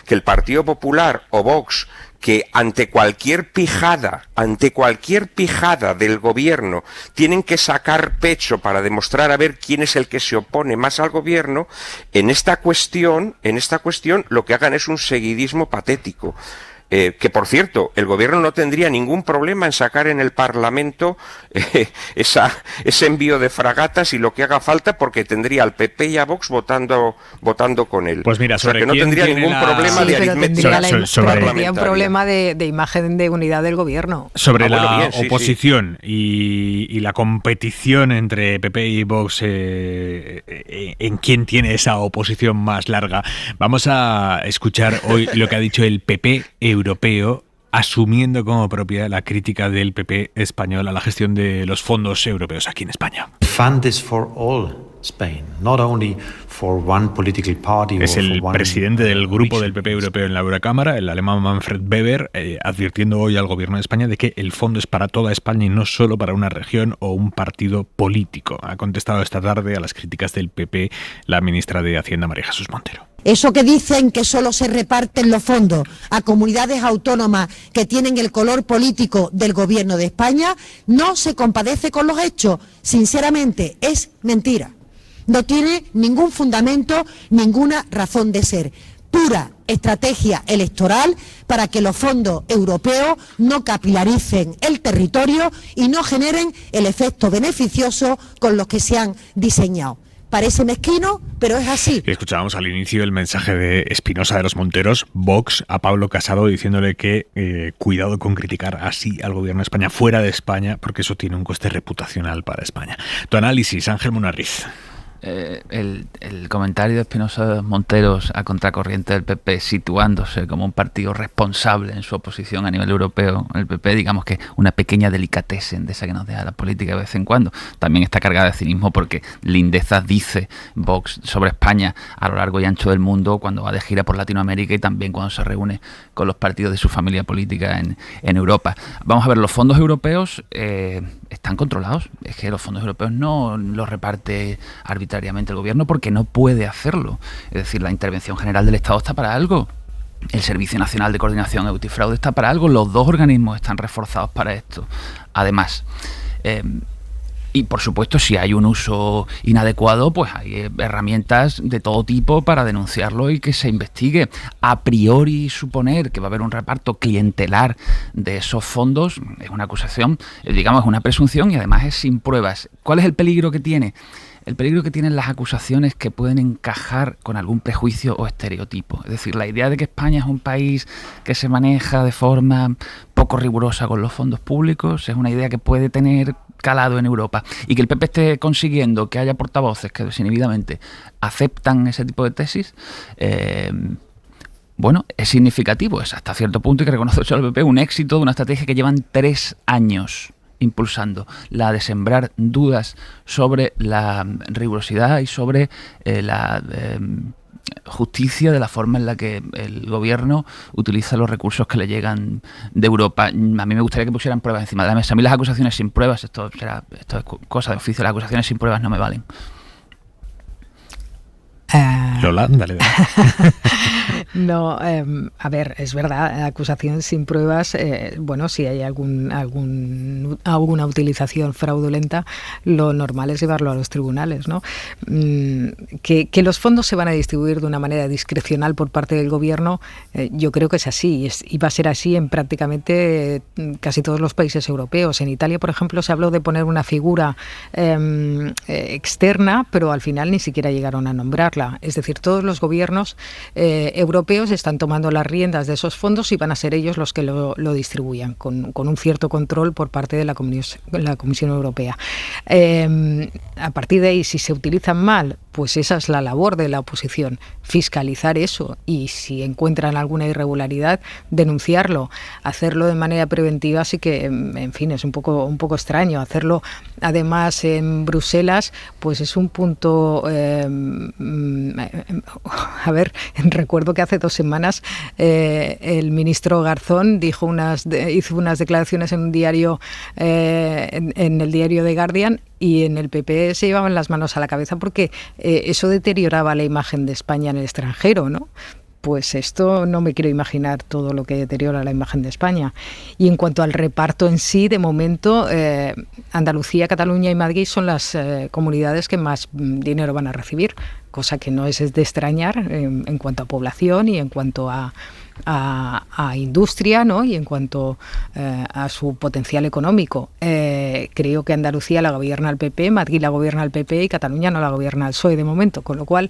que el Partido Popular o Vox, que ante cualquier pijada del gobierno tienen que sacar pecho para demostrar a ver quién es el que se opone más al gobierno, en esta cuestión lo que hagan es un seguidismo patético. Que por cierto, el gobierno no tendría ningún problema en sacar en el Parlamento ese envío de fragatas y lo que haga falta, porque tendría al PP y a Vox votando con él. Pues mira, sobre que no tendría ningún problema de aritmética. Tendría un problema de imagen de unidad del gobierno. Sobre la oposición y la competición entre PP y Vox en quién tiene esa oposición más larga, vamos a escuchar hoy lo que ha dicho el PP europeo, asumiendo como propia la crítica del PP español a la gestión de los fondos europeos aquí en España. Es el presidente del grupo del PP europeo en la Eurocámara, el alemán Manfred Weber, advirtiendo hoy al gobierno de España de que el fondo es para toda España y no solo para una región o un partido político. Ha contestado esta tarde a las críticas del PP la ministra de Hacienda, María Jesús Montero. Eso que dicen que solo se reparten los fondos a comunidades autónomas que tienen el color político del gobierno de España no se compadece con los hechos. Sinceramente, es mentira. No tiene ningún fundamento, ninguna razón de ser. Pura estrategia electoral para que los fondos europeos no capilaricen el territorio y no generen el efecto beneficioso con los que se han diseñado. Parece mezquino, pero es así. Escuchábamos al inicio el mensaje de Espinosa de los Monteros, Vox, a Pablo Casado, diciéndole que cuidado con criticar así al gobierno de España fuera de España, porque eso tiene un coste reputacional para España. Tu análisis, Ángel Munarriz. El comentario de Espinosa de los Monteros a contracorriente del PP, situándose como un partido responsable en su oposición a nivel europeo, el PP, digamos que una pequeña delicatessen de esa que nos deja la política de vez en cuando, también está cargada de cinismo, porque lindezas dice Vox sobre España a lo largo y ancho del mundo cuando va de gira por Latinoamérica y también cuando se reúne con los partidos de su familia política en Europa. Vamos a ver, los fondos europeos están controlados. Es que los fondos europeos no los reparte arbitrariamente el gobierno, porque no puede hacerlo. Es decir, la intervención general del Estado está para algo. El Servicio Nacional de Coordinación Antifraude está para algo. Los dos organismos están reforzados para esto. Además, y por supuesto, si hay un uso inadecuado, pues hay herramientas de todo tipo para denunciarlo y que se investigue. A priori suponer que va a haber un reparto clientelar de esos fondos es una acusación, digamos, es una presunción, y además es sin pruebas. ¿Cuál es el peligro que tiene? El peligro que tienen las acusaciones que pueden encajar con algún prejuicio o estereotipo. Es decir, la idea de que España es un país que se maneja de forma poco rigurosa con los fondos públicos es una idea que puede tener calado en Europa, y que el PP esté consiguiendo que haya portavoces que desinhibidamente aceptan ese tipo de tesis, bueno, es significativo, es hasta cierto punto, y que reconocerse al PP un éxito de una estrategia que llevan 3 años impulsando, la de sembrar dudas sobre la rigurosidad y sobre la justicia de la forma en la que el gobierno utiliza los recursos que le llegan de Europa. A mí me gustaría que pusieran pruebas encima de la mesa. A mí las acusaciones sin pruebas, esto es cosa de oficio, las acusaciones sin pruebas no me valen. Lola, dale. No, a ver, es verdad, acusación sin pruebas, bueno, si hay alguna utilización fraudulenta, lo normal es llevarlo a los tribunales, ¿no? Que los fondos se van a distribuir de una manera discrecional por parte del gobierno, yo creo que es así, y va a ser así en prácticamente casi todos los países europeos. En Italia, por ejemplo, se habló de poner una figura externa, pero al final ni siquiera llegaron a nombrarla. Es decir, todos los gobiernos europeos europeos están tomando las riendas de esos fondos y van a ser ellos los que lo distribuyan, con un cierto control por parte de la Comisión Europea. A partir de ahí, si se utilizan mal, pues esa es la labor de la oposición, fiscalizar eso, y si encuentran alguna irregularidad, denunciarlo. Hacerlo de manera preventiva sí que, en fin, es un poco extraño. Hacerlo además en Bruselas, pues es un punto... recuerdo que hace 2 semanas el ministro Garzón hizo unas declaraciones en un diario, en el diario The Guardian, y en el PP se llevaban las manos a la cabeza porque eso deterioraba la imagen de España en el extranjero, ¿no? Pues esto no me quiero imaginar todo lo que deteriora la imagen de España. Y en cuanto al reparto en sí, de momento, Andalucía, Cataluña y Madrid son las comunidades que más dinero van a recibir, cosa que no es de extrañar en cuanto a población y en cuanto a industria, ¿no? Y en cuanto a su potencial económico. Creo que Andalucía la gobierna el PP, Madrid la gobierna el PP y Cataluña no la gobierna el PSOE de momento, con lo cual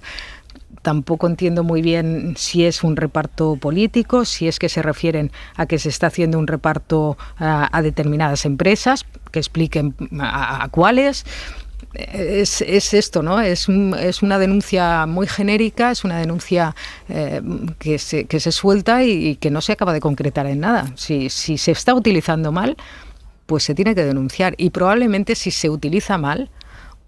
tampoco entiendo muy bien si es un reparto político, si es que se refieren a que se está haciendo un reparto a determinadas empresas, que expliquen a cuáles. Es esto, ¿no? Es una denuncia muy genérica, es una denuncia que se suelta y que no se acaba de concretar en nada. Si se está utilizando mal, pues se tiene que denunciar. Y probablemente si se utiliza mal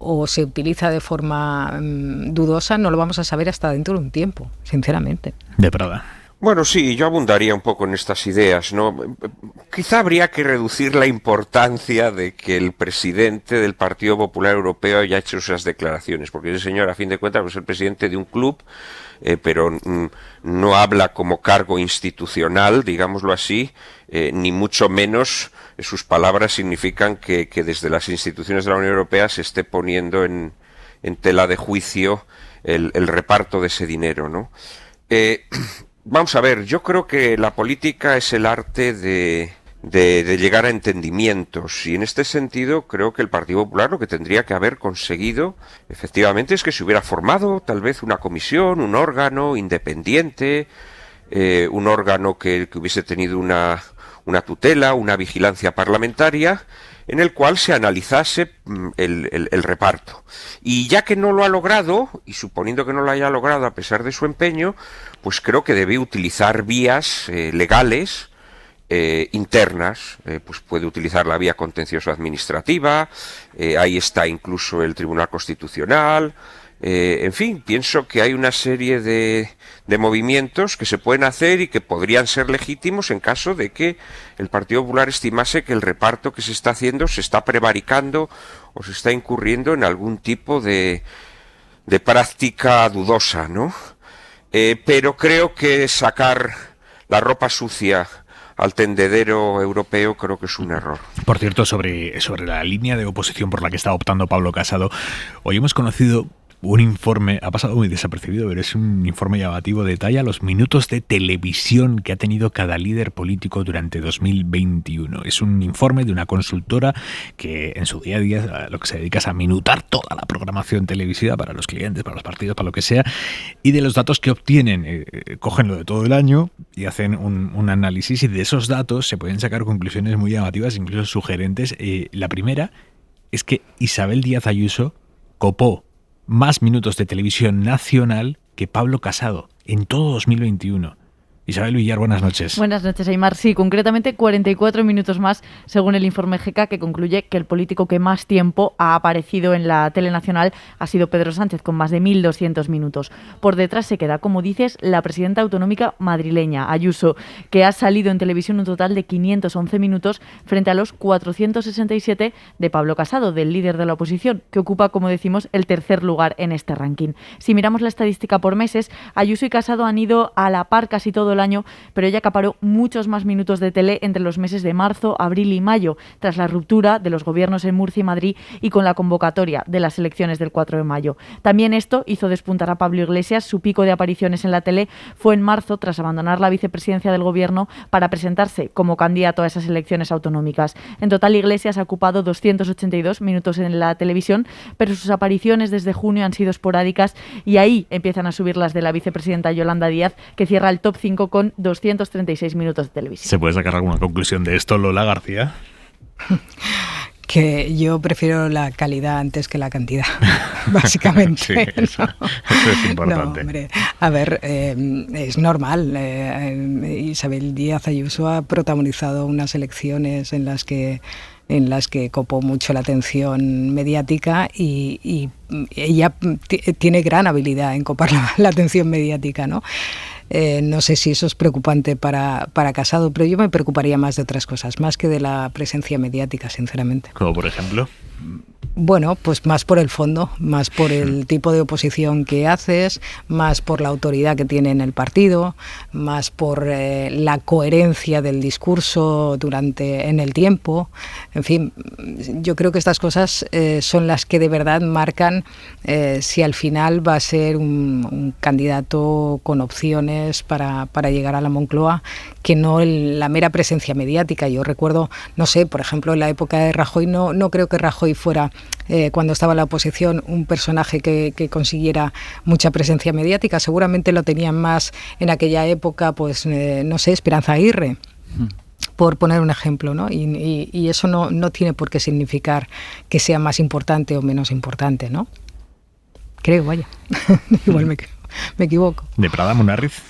o se utiliza de forma dudosa, no lo vamos a saber hasta dentro de un tiempo, sinceramente. De Prada. Bueno, sí, yo abundaría un poco en estas ideas, ¿no? Quizá habría que reducir la importancia de que el presidente del Partido Popular Europeo haya hecho esas declaraciones, porque ese señor, a fin de cuentas, es el presidente de un club, pero no habla como cargo institucional, digámoslo así, ni mucho menos sus palabras significan que desde las instituciones de la Unión Europea se esté poniendo en tela de juicio el reparto de ese dinero, ¿no? Vamos a ver, yo creo que la política es el arte de llegar a entendimientos, y en este sentido creo que el Partido Popular lo que tendría que haber conseguido efectivamente es que se hubiera formado tal vez una comisión, un órgano independiente, un órgano que hubiese tenido una tutela, una vigilancia parlamentaria, en el cual se analizase el reparto. Y ya que no lo ha logrado, y suponiendo que no lo haya logrado a pesar de su empeño, pues creo que debe utilizar vías legales internas, pues puede utilizar la vía contencioso administrativa, ahí está incluso el Tribunal Constitucional. En fin, pienso que hay una serie de movimientos que se pueden hacer y que podrían ser legítimos en caso de que el Partido Popular estimase que el reparto que se está haciendo se está prevaricando o se está incurriendo en algún tipo de práctica dudosa, ¿no? Pero creo que sacar la ropa sucia al tendedero europeo creo que es un error. Por cierto, sobre la línea de oposición por la que está optando Pablo Casado, hoy hemos conocido un informe, ha pasado muy desapercibido, pero es un informe llamativo, detalla los minutos de televisión que ha tenido cada líder político durante 2021. Es un informe de una consultora que en su día a día lo que se dedica es a minutar toda la programación televisiva para los clientes, para los partidos, para lo que sea, y de los datos que obtienen, cogen lo de todo el año y hacen un análisis, y de esos datos se pueden sacar conclusiones muy llamativas, incluso sugerentes. La primera es que Isabel Díaz Ayuso copó más minutos de televisión nacional que Pablo Casado en todo 2021. Isabel Villar, buenas noches. Buenas noches, Aymar. Sí, concretamente 44 minutos más, según el informe GECA, que concluye que el político que más tiempo ha aparecido en la tele nacional ha sido Pedro Sánchez, con más de 1.200 minutos. Por detrás se queda, como dices, la presidenta autonómica madrileña, Ayuso, que ha salido en televisión un total de 511 minutos frente a los 467 de Pablo Casado, del líder de la oposición, que ocupa, como decimos, el tercer lugar en este ranking. Si miramos la estadística por meses, Ayuso y Casado han ido a la par casi todo el el año, pero ella acaparó muchos más minutos de tele entre los meses de marzo, abril y mayo, tras la ruptura de los gobiernos en Murcia y Madrid y con la convocatoria de las elecciones del 4 de mayo. También esto hizo despuntar a Pablo Iglesias. Su pico de apariciones en la tele fue en marzo, tras abandonar la vicepresidencia del gobierno para presentarse como candidato a esas elecciones autonómicas. En total, Iglesias ha ocupado 282 minutos en la televisión, pero sus apariciones desde junio han sido esporádicas y ahí empiezan a subir las de la vicepresidenta Yolanda Díaz, que cierra el top 5 con 236 minutos de televisión. ¿Se puede sacar alguna conclusión de esto, Lola García? Que yo prefiero la calidad antes que la cantidad, básicamente. Sí, eso es importante. No, hombre, a ver, es normal. Isabel Díaz Ayuso ha protagonizado unas elecciones en las que copó mucho la atención mediática y ella tiene gran habilidad en copar la atención mediática, ¿no? No sé si eso es preocupante para Casado, pero yo me preocuparía más de otras cosas, más que de la presencia mediática, sinceramente. ¿Como por ejemplo? Bueno, pues más por el fondo, más por el tipo de oposición que haces, más por la autoridad que tiene en el partido, más por la coherencia del discurso en el tiempo. En fin, yo creo que estas cosas son las que de verdad marcan si al final va a ser un candidato con opciones para llegar a la Moncloa, que no la mera presencia mediática. Yo recuerdo, no sé, por ejemplo, en la época de Rajoy, no creo que Rajoy fuera, cuando estaba en la oposición, un personaje que consiguiera mucha presencia mediática. Seguramente lo tenían más en aquella época, pues no sé, Esperanza Aguirre, por poner un ejemplo, ¿no? Y eso no tiene por qué significar que sea más importante o menos importante, ¿no? Creo, vaya. Igual me equivoco. ¿De Prada, Munarriz?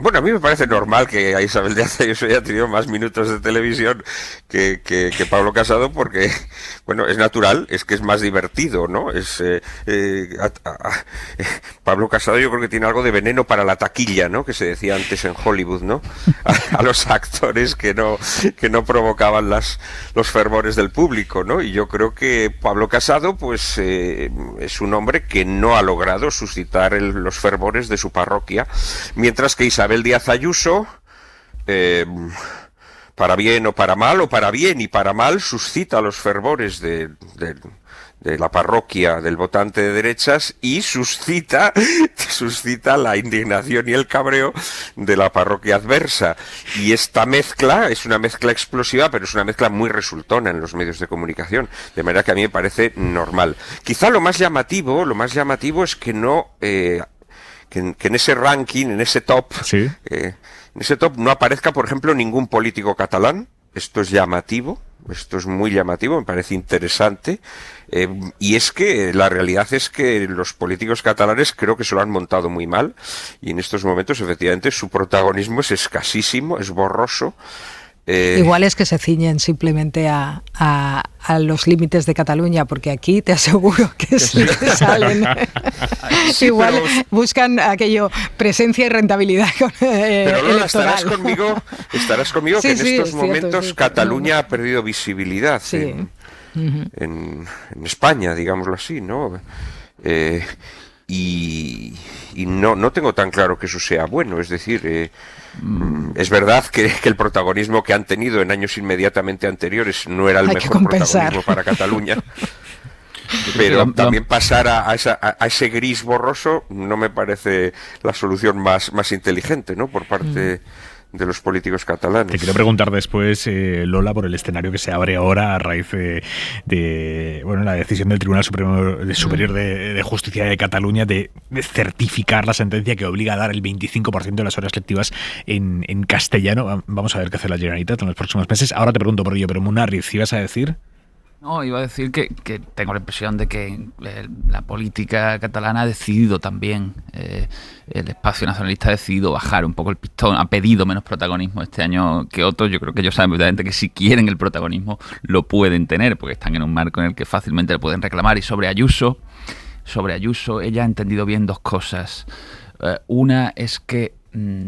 Bueno, a mí me parece normal que a Isabel Díaz Ayuso haya tenido más minutos de televisión que Pablo Casado, porque, bueno, es natural, es que es más divertido, ¿no? Pablo Casado yo creo que tiene algo de veneno para la taquilla, ¿no? Que se decía antes en Hollywood, ¿no? A los actores que no provocaban los fervores del público, ¿no? Y yo creo que Pablo Casado, pues, es un hombre que no ha logrado suscitar los fervores de su parroquia, mientras que Isabel Díaz Ayuso, para bien o para mal, o para bien y para mal, suscita los fervores de la parroquia del votante de derechas y suscita la indignación y el cabreo de la parroquia adversa. Y esta mezcla es una mezcla explosiva, pero es una mezcla muy resultona en los medios de comunicación, de manera que a mí me parece normal. Quizá lo más llamativo es que que en ese ranking, en ese top, ¿sí? En ese top no aparezca, por ejemplo, ningún político catalán. Esto es llamativo, esto es muy llamativo, me parece interesante. Y es que la realidad es que los políticos catalanes creo que se lo han montado muy mal, y en estos momentos, efectivamente, su protagonismo es escasísimo, es borroso. Igual es que se ciñen simplemente a los límites de Cataluña, porque aquí te aseguro que sí que salen. Sí, igual pero buscan aquello, presencia y rentabilidad pero Lola, electoral. estarás conmigo que en estos momentos cierto, Cataluña ha perdido visibilidad en España, digámoslo así, ¿no? Y no tengo tan claro que eso sea bueno, es decir, es verdad que el protagonismo que han tenido en años inmediatamente anteriores no era el mejor protagonismo para Cataluña, pero también pasar a ese gris borroso no me parece la solución más inteligente, ¿no? Por parte de los políticos catalanes. Te quiero preguntar después, Lola, por el escenario que se abre ahora a raíz de la decisión del Tribunal Superior de Justicia de Cataluña de certificar la sentencia que obliga a dar el 25% de las horas lectivas en castellano. Vamos a ver qué hace la Generalitat en los próximos meses. Ahora te pregunto por ello, pero Munarriz, ¿sí ibas a decir? No, iba a decir que tengo la impresión de que la política catalana ha decidido también, el espacio nacionalista ha decidido bajar un poco el pistón, ha pedido menos protagonismo este año que otros. Yo creo que ellos saben perfectamente que si quieren el protagonismo lo pueden tener, porque están en un marco en el que fácilmente lo pueden reclamar. Y sobre Ayuso, ella ha entendido bien dos cosas. Una es que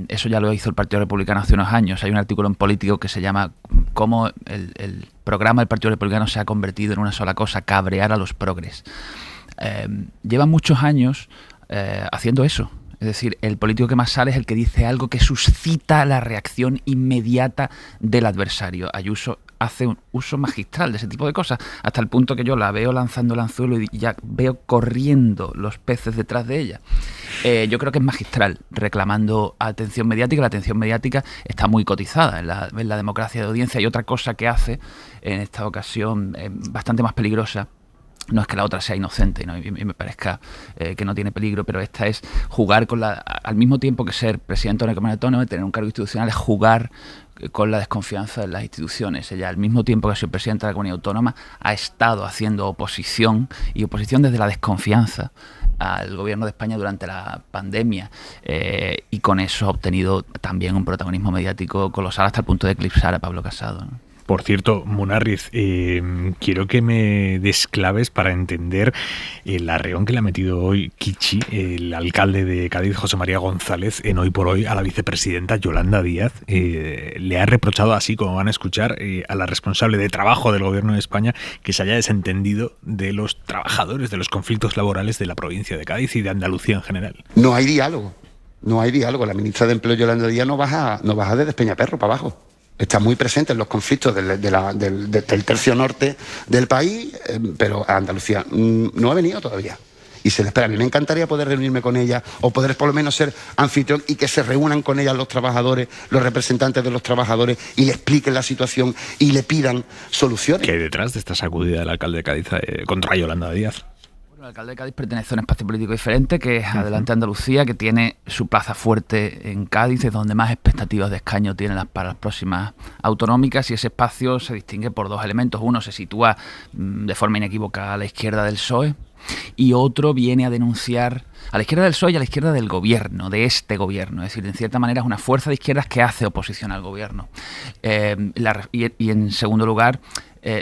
eso ya lo hizo el Partido Republicano hace unos años. Hay un artículo en Político que se llama cómo el programa del Partido Republicano se ha convertido en una sola cosa: cabrear a los progres. Llevan muchos años haciendo eso. Es decir, el político que más sale es el que dice algo que suscita la reacción inmediata del adversario. Ayuso hace un uso magistral de ese tipo de cosas, hasta el punto que yo la veo lanzando el anzuelo y ya veo corriendo los peces detrás de ella. Yo creo que es magistral, reclamando atención mediática. La atención mediática está muy cotizada en la democracia de audiencia. Y otra cosa que hace en esta ocasión bastante más peligrosa, no es que la otra sea inocente, ¿no? Y me parezca que no tiene peligro, pero esta es jugar con al mismo tiempo que ser presidente de una Comunidad Autónoma, tener un cargo institucional, es jugar con la desconfianza de las instituciones. Ella, al mismo tiempo que ha sido presidenta de la Comunidad Autónoma, ha estado haciendo oposición, y oposición desde la desconfianza al gobierno de España durante la pandemia, y con eso ha obtenido también un protagonismo mediático colosal hasta el punto de eclipsar a Pablo Casado, ¿no? Por cierto, Munarriz, quiero que me des claves para entender el arreón que le ha metido hoy Kichi, el alcalde de Cádiz, José María González, en Hoy por Hoy a la vicepresidenta Yolanda Díaz. Le ha reprochado, así como van a escuchar, a la responsable de trabajo del gobierno de España, que se haya desentendido de los trabajadores, de los conflictos laborales de la provincia de Cádiz y de Andalucía en general. No hay diálogo. La ministra de Empleo, Yolanda Díaz, no baja de Despeñaperro para abajo. Está muy presente en los conflictos del tercio norte del país, pero a Andalucía no ha venido todavía. Y se le espera. A mí me encantaría poder reunirme con ella, o poder por lo menos ser anfitrión, y que se reúnan con ella los trabajadores, los representantes de los trabajadores, y le expliquen la situación y le pidan soluciones. ¿Qué hay detrás de esta sacudida del alcalde de Cádiz contra Yolanda Díaz? El alcalde de Cádiz pertenece a un espacio político diferente, que es Adelante Andalucía, que tiene su plaza fuerte en Cádiz, es donde más expectativas de escaño tiene para las próximas autonómicas, y ese espacio se distingue por dos elementos. Uno, se sitúa de forma inequívoca a la izquierda del PSOE, y otro viene a denunciar a la izquierda del PSOE y a la izquierda del gobierno, de este gobierno. Es decir, en cierta manera es una fuerza de izquierdas que hace oposición al gobierno. Y en segundo lugar,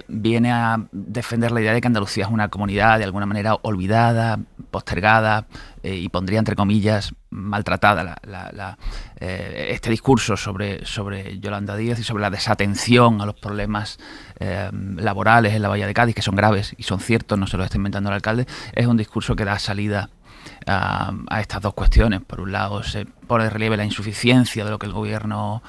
viene a defender la idea de que Andalucía es una comunidad de alguna manera olvidada, postergada, y pondría entre comillas maltratada. Este discurso sobre Yolanda Díaz y sobre la desatención a los problemas laborales en la Bahía de Cádiz, que son graves y son ciertos, no se los está inventando el alcalde, es un discurso que da salida a estas dos cuestiones. Por un lado se pone de relieve la insuficiencia de lo que el gobierno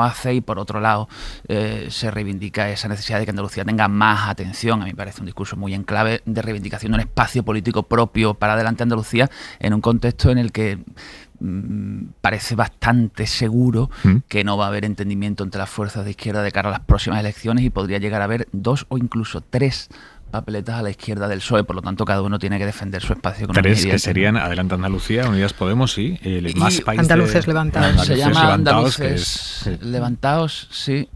hace, y por otro lado se reivindica esa necesidad de que Andalucía tenga más atención. A mí me parece un discurso muy en clave de reivindicación de un espacio político propio para Adelante Andalucía, en un contexto en el que parece bastante seguro que no va a haber entendimiento entre las fuerzas de izquierda de cara a las próximas elecciones, y podría llegar a haber 2 o incluso 3 papeletas a la izquierda del PSOE. Por lo tanto, cada uno tiene que defender su espacio con 3 que serían Adelante Andalucía, Unidas Podemos y el Más País Andaluces Levantados. Se llama Andaluces Levantados, sí,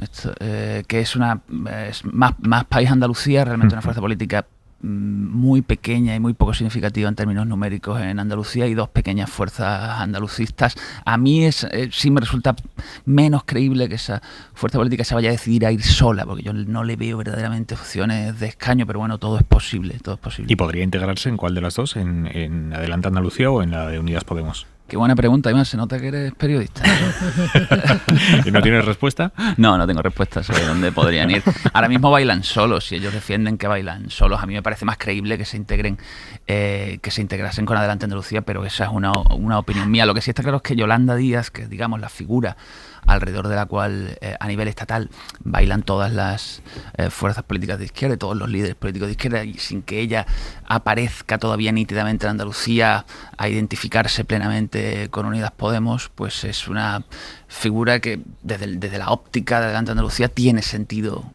que es más País Andalucía, realmente una fuerza política muy pequeña y muy poco significativa en términos numéricos en Andalucía, y 2 pequeñas fuerzas andalucistas. A mí sí me resulta menos creíble que esa fuerza política se vaya a decidir a ir sola, porque yo no le veo verdaderamente opciones de escaño, pero bueno, todo es posible. ¿Y podría integrarse en cuál de las dos? ¿En Adelante Andalucía o en la de Unidas Podemos? Qué buena pregunta, Iván, se nota que eres periodista. ¿Y no tienes respuesta? No tengo respuesta sobre dónde podrían ir. Ahora mismo bailan solos, y ellos defienden que bailan solos. A mí me parece más creíble que se integrasen con Adelante Andalucía, pero esa es una opinión mía. Lo que sí está claro es que Yolanda Díaz, que es, digamos, la figura alrededor de la cual a nivel estatal bailan todas las fuerzas políticas de izquierda y todos los líderes políticos de izquierda, y sin que ella aparezca todavía nítidamente en Andalucía a identificarse plenamente con Unidas Podemos, pues es una figura que desde la óptica de Adelante Andalucía tiene sentido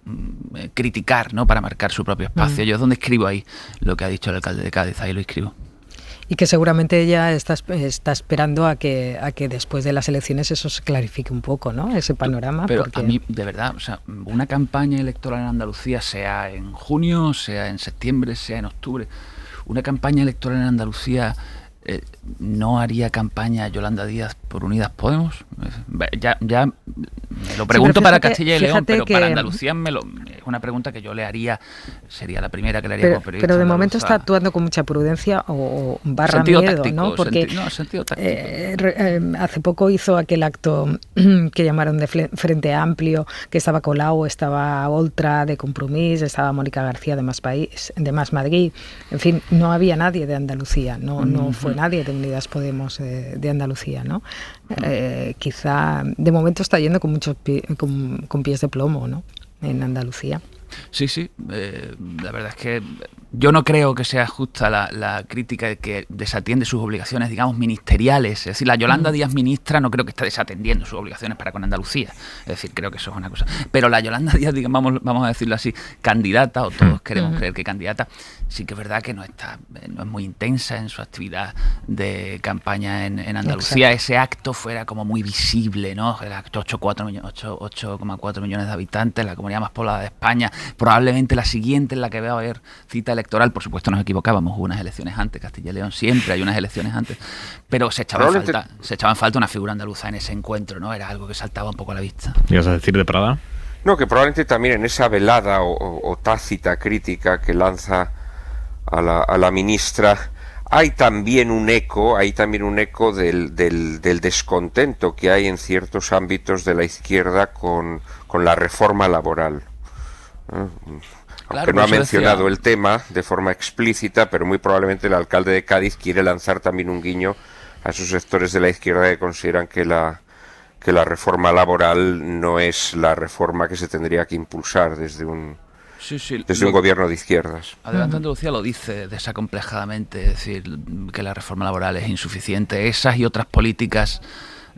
criticar, ¿no?, para marcar su propio espacio. Yo es donde escribo ahí lo que ha dicho el alcalde de Cádiz, ahí lo escribo. Y que seguramente ella está esperando a que después de las elecciones eso se clarifique un poco, ¿no?, ese panorama. Pero a mí, de verdad, o sea, una campaña electoral en Andalucía, sea en junio, sea en septiembre, sea en octubre, una campaña electoral en Andalucía, ¿no haría campaña Yolanda Díaz por Unidas Podemos? Ya me lo pregunto, sí, para Castilla y León, pero para Andalucía es una pregunta que yo le haría, sería la primera que le haría como periodista. Pero de momento está actuando con mucha prudencia o barra sentido miedo, táctico, ¿no? Porque sentido táctico. Hace poco hizo aquel acto que llamaron de Frente Amplio, que estaba Colau, estaba Oltra de Compromís, estaba Mónica García de Más Madrid. En fin, no había nadie de Andalucía, no fue nadie de Unidas Podemos de Andalucía, ¿no? Quizá de momento está yendo con muchos con pies de plomo, ¿no? En Andalucía. Sí, la verdad es que yo no creo que sea justa la crítica de que desatiende sus obligaciones, digamos, ministeriales. Es decir, la Yolanda Díaz ministra no creo que esté desatendiendo sus obligaciones para con Andalucía. Es decir, creo que eso es una cosa. Pero la Yolanda Díaz, digamos, vamos a decirlo así, candidata, o todos queremos creer que candidata, sí que es verdad que no es muy intensa en su actividad de campaña en Andalucía. Exacto. Ese acto fuera como muy visible, ¿no? El acto 8,4 millones de habitantes, la comunidad más poblada de España, probablemente la siguiente en la que va a haber cita electoral. Por supuesto nos equivocábamos, hubo unas elecciones antes, Castilla y León siempre hay unas elecciones antes, pero se echaba en falta una figura andaluza en ese encuentro, ¿no? Era algo que saltaba un poco a la vista. ¿Ibas a decir de Prada? No, que probablemente también en esa velada o tácita crítica que lanza a la ministra hay también un eco del descontento que hay en ciertos ámbitos de la izquierda con la reforma laboral. Aunque no ha mencionado el tema de forma explícita, pero muy probablemente el alcalde de Cádiz quiere lanzar también un guiño a esos sectores de la izquierda que consideran que la reforma laboral no es la reforma que se tendría que impulsar desde un gobierno de izquierdas. Adelante Andalucía lo dice desacomplejadamente, es decir, que la reforma laboral es insuficiente. Esas y otras políticas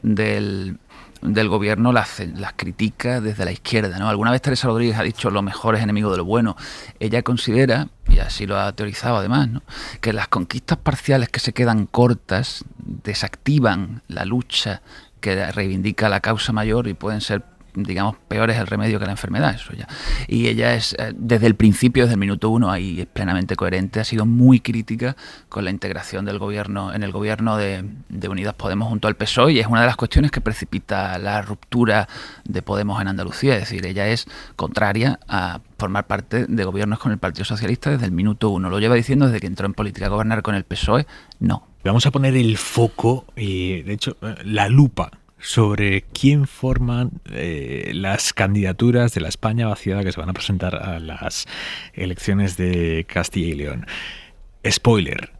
del gobierno las critica desde la izquierda, ¿no? Alguna vez Teresa Rodríguez ha dicho lo mejor es enemigo de lo bueno. Ella considera, y así lo ha teorizado además, ¿no?, que las conquistas parciales que se quedan cortas desactivan la lucha que reivindica la causa mayor y pueden ser, digamos, peor es el remedio que la enfermedad, eso ya. Y ella es, desde el principio, desde el minuto uno, ahí es plenamente coherente, ha sido muy crítica con la integración del gobierno, en el gobierno de Unidas Podemos junto al PSOE, y es una de las cuestiones que precipita la ruptura de Podemos en Andalucía. Es decir, ella es contraria a formar parte de gobiernos con el Partido Socialista desde el minuto uno. Lo lleva diciendo desde que entró en política. Gobernar con el PSOE, no. Vamos a poner el foco y, de hecho, la lupa sobre quién forman las candidaturas de la España vaciada que se van a presentar a las elecciones de Castilla y León. Spoiler,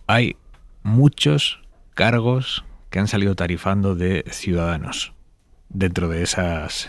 hay muchos cargos que han salido tarifando de Ciudadanos dentro de esas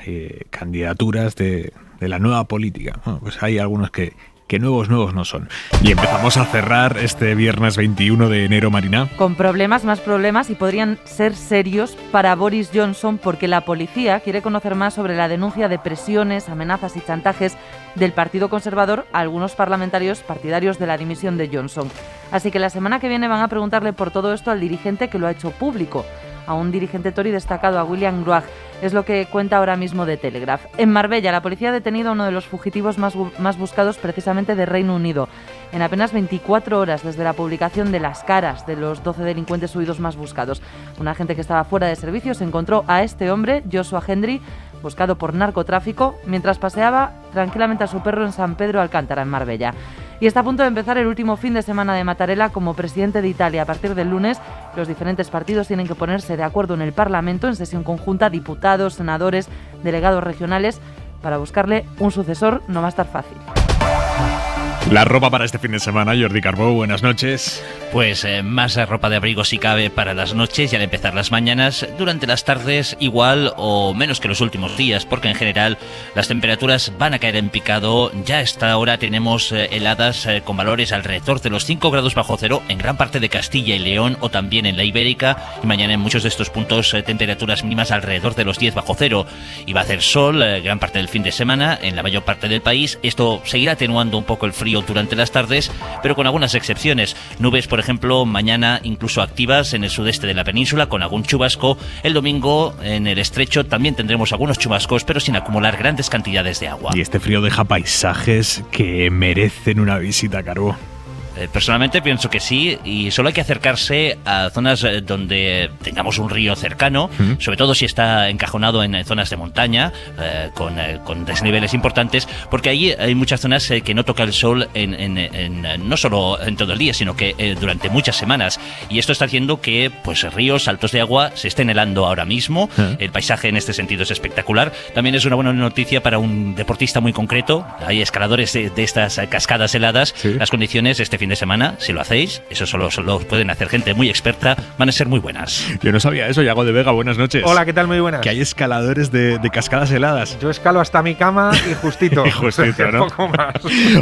candidaturas de la nueva política. Bueno, pues hay algunos que nuevos no son. Y empezamos a cerrar este viernes 21 de enero, Marina. Con problemas, más problemas, y podrían ser serios para Boris Johnson, porque la policía quiere conocer más sobre la denuncia de presiones, amenazas y chantajes del Partido Conservador a algunos parlamentarios partidarios de la dimisión de Johnson. Así que la semana que viene van a preguntarle por todo esto al dirigente que lo ha hecho público, a un dirigente Tory destacado, a William Groag. Es lo que cuenta ahora mismo The Telegraph. En Marbella, la policía ha detenido a uno de los fugitivos más buscados precisamente de Reino Unido. En apenas 24 horas desde la publicación de las caras de los 12 delincuentes huidos más buscados, un agente que estaba fuera de servicio se encontró a este hombre, Joshua Hendry, buscado por narcotráfico, mientras paseaba tranquilamente a su perro en San Pedro Alcántara, en Marbella. Y está a punto de empezar el último fin de semana de Mattarella como presidente de Italia. A partir del lunes, los diferentes partidos tienen que ponerse de acuerdo en el Parlamento, en sesión conjunta, diputados, senadores, delegados regionales, para buscarle un sucesor. No va a estar fácil. La ropa para este fin de semana, Jordi Carbó, buenas noches. Pues más ropa de abrigo si cabe para las noches y al empezar las mañanas. Durante las tardes igual o menos que los últimos días, porque en general las temperaturas van a caer en picado. Ya a esta hora tenemos heladas con valores alrededor de los 5 grados bajo cero en gran parte de Castilla y León o también en la Ibérica. Y mañana en muchos de estos puntos temperaturas mínimas alrededor de los 10 bajo cero. Y va a hacer sol gran parte del fin de semana en la mayor parte del país. Esto seguirá atenuando un poco el frío durante las tardes, pero con algunas excepciones. Nubes, por ejemplo, mañana incluso activas en el sudeste de la península con algún chubasco. El domingo en el estrecho también tendremos algunos chubascos, pero sin acumular grandes cantidades de agua. Y este frío deja paisajes que merecen una visita, Carbó. Personalmente pienso que sí, y solo hay que acercarse a zonas donde tengamos un río cercano, sobre todo si está encajonado en zonas de montaña, con desniveles importantes, porque allí hay muchas zonas que no toca el sol no solo en todo el día, sino que durante muchas semanas, y esto está haciendo que pues ríos, saltos de agua se estén helando ahora mismo. El paisaje en este sentido es espectacular. También es una buena noticia para un deportista muy concreto. Hay escaladores de estas cascadas heladas. Las condiciones este fin de semana, si lo hacéis, eso solo pueden hacer gente muy experta, van a ser muy buenas. Yo no sabía eso. Yago de Vega, buenas noches. Hola, ¿qué tal? Muy buenas. Que hay escaladores de cascadas heladas. Yo escalo hasta mi cama y justito. Y justito, ¿no? Un poco más.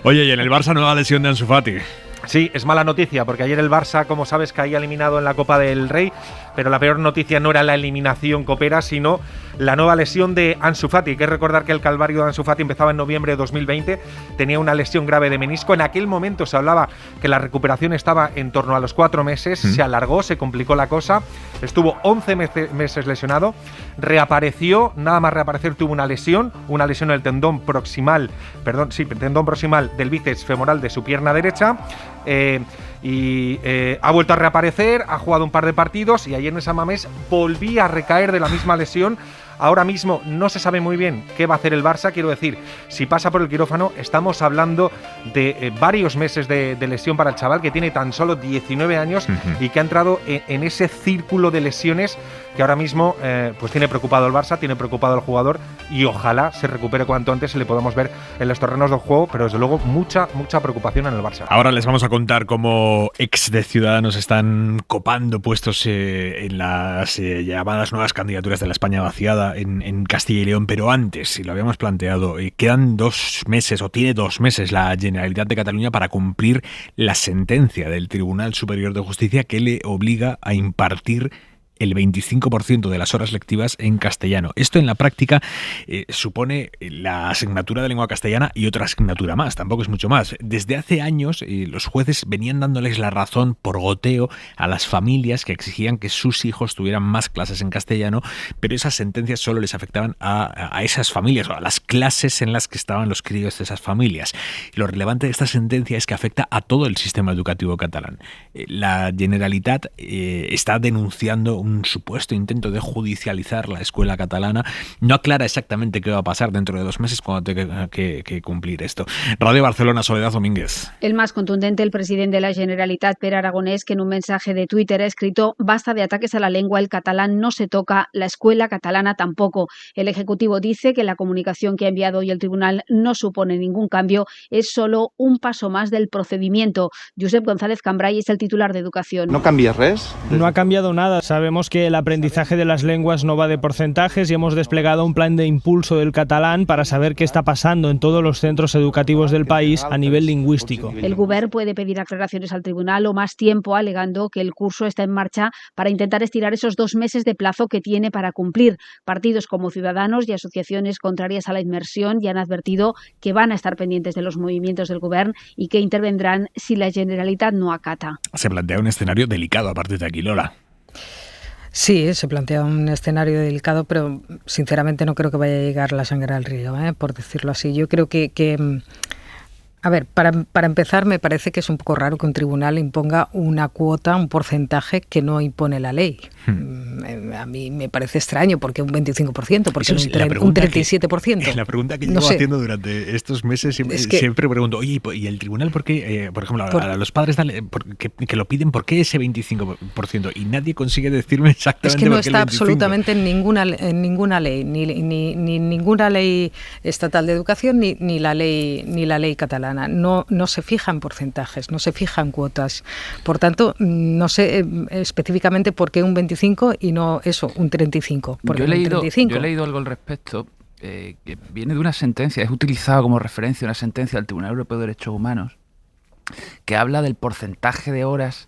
Oye, y en el Barça nueva lesión de Ansu Fati. Sí, es mala noticia, porque ayer el Barça, como sabes, caía eliminado en la Copa del Rey, pero la peor noticia no era la eliminación copera, sino la nueva lesión de Ansu Fati. Hay que recordar que el calvario de Ansu Fati empezaba en noviembre de 2020, tenía una lesión grave de menisco. En aquel momento se hablaba que la recuperación estaba en torno a los 4 meses, se alargó, se complicó la cosa, estuvo 11 meses lesionado, reapareció, nada más reaparecer tuvo una lesión en el tendón proximal del bíceps femoral de su pierna derecha. Ha vuelto a reaparecer, ha jugado un par de partidos y ayer en San Mamés volvía a recaer de la misma lesión. Ahora mismo no se sabe muy bien qué va a hacer el Barça. Quiero decir, si pasa por el quirófano, estamos hablando de varios meses de lesión para el chaval, que tiene tan solo 19 años y que ha entrado en ese círculo de lesiones que ahora mismo pues tiene preocupado el Barça, tiene preocupado el jugador, y ojalá se recupere cuanto antes y le podamos ver en los terrenos de juego, pero desde luego mucha preocupación en el Barça. Ahora les vamos a contar cómo ex de Ciudadanos están copando puestos en las llamadas nuevas candidaturas de la España vaciada en Castilla y León, pero antes, si lo habíamos planteado, quedan 2 meses, o tiene 2 meses la Generalitat de Cataluña para cumplir la sentencia del Tribunal Superior de Justicia que le obliga a impartir el 25% de las horas lectivas en castellano. Esto en la práctica supone la asignatura de lengua castellana y otra asignatura más, tampoco es mucho más. Desde hace años los jueces venían dándoles la razón por goteo a las familias que exigían que sus hijos tuvieran más clases en castellano, pero esas sentencias solo les afectaban a esas familias o a las clases en las que estaban los críos de esas familias. Y lo relevante de esta sentencia es que afecta a todo el sistema educativo catalán. La Generalitat está denunciando un supuesto intento de judicializar la escuela catalana. No aclara exactamente qué va a pasar dentro de 2 meses cuando tenga que cumplir esto. Radio Barcelona, Soledad Domínguez. El más contundente, el presidente de la Generalitat, Pere Aragonès, que en un mensaje de Twitter ha escrito: basta de ataques a la lengua, el catalán no se toca, la escuela catalana tampoco. El Ejecutivo dice que la comunicación que ha enviado hoy el tribunal no supone ningún cambio, es solo un paso más del procedimiento. Josep González Cambray es el titular de Educación. ¿No cambia res? No ha cambiado nada. Sabemos que el aprendizaje de las lenguas no va de porcentajes y hemos desplegado un plan de impulso del catalán para saber qué está pasando en todos los centros educativos del país a nivel lingüístico. El Govern puede pedir aclaraciones al tribunal o más tiempo, alegando que el curso está en marcha para intentar estirar esos 2 meses de plazo que tiene para cumplir. Partidos como Ciudadanos y asociaciones contrarias a la inmersión ya han advertido que van a estar pendientes de los movimientos del Govern y que intervendrán si la Generalitat no acata. Se plantea un escenario delicado a partir de aquí, Lola. Sí, se plantea un escenario delicado, pero sinceramente no creo que vaya a llegar la sangre al río, por decirlo así. Yo creo que a ver, para empezar, me parece que es un poco raro que un tribunal imponga una cuota, un porcentaje que no impone la ley. A mí me parece extraño, porque un 25%, porque un 37%. La pregunta que llevo haciendo durante estos meses siempre pregunto, oye, ¿y el tribunal por qué, por ejemplo, a los padres que lo piden, por qué ese 25%? Y nadie consigue decirme exactamente por qué. Es que no está absolutamente en ninguna ley, ni ninguna ley estatal de educación, ni la ley catalana. No se fijan porcentajes, no se fijan cuotas. Por tanto, no sé específicamente por qué un 25 y no un 35. Yo he leído algo al respecto que viene de una sentencia, es utilizado como referencia una sentencia del Tribunal Europeo de Derechos Humanos que habla del porcentaje de horas,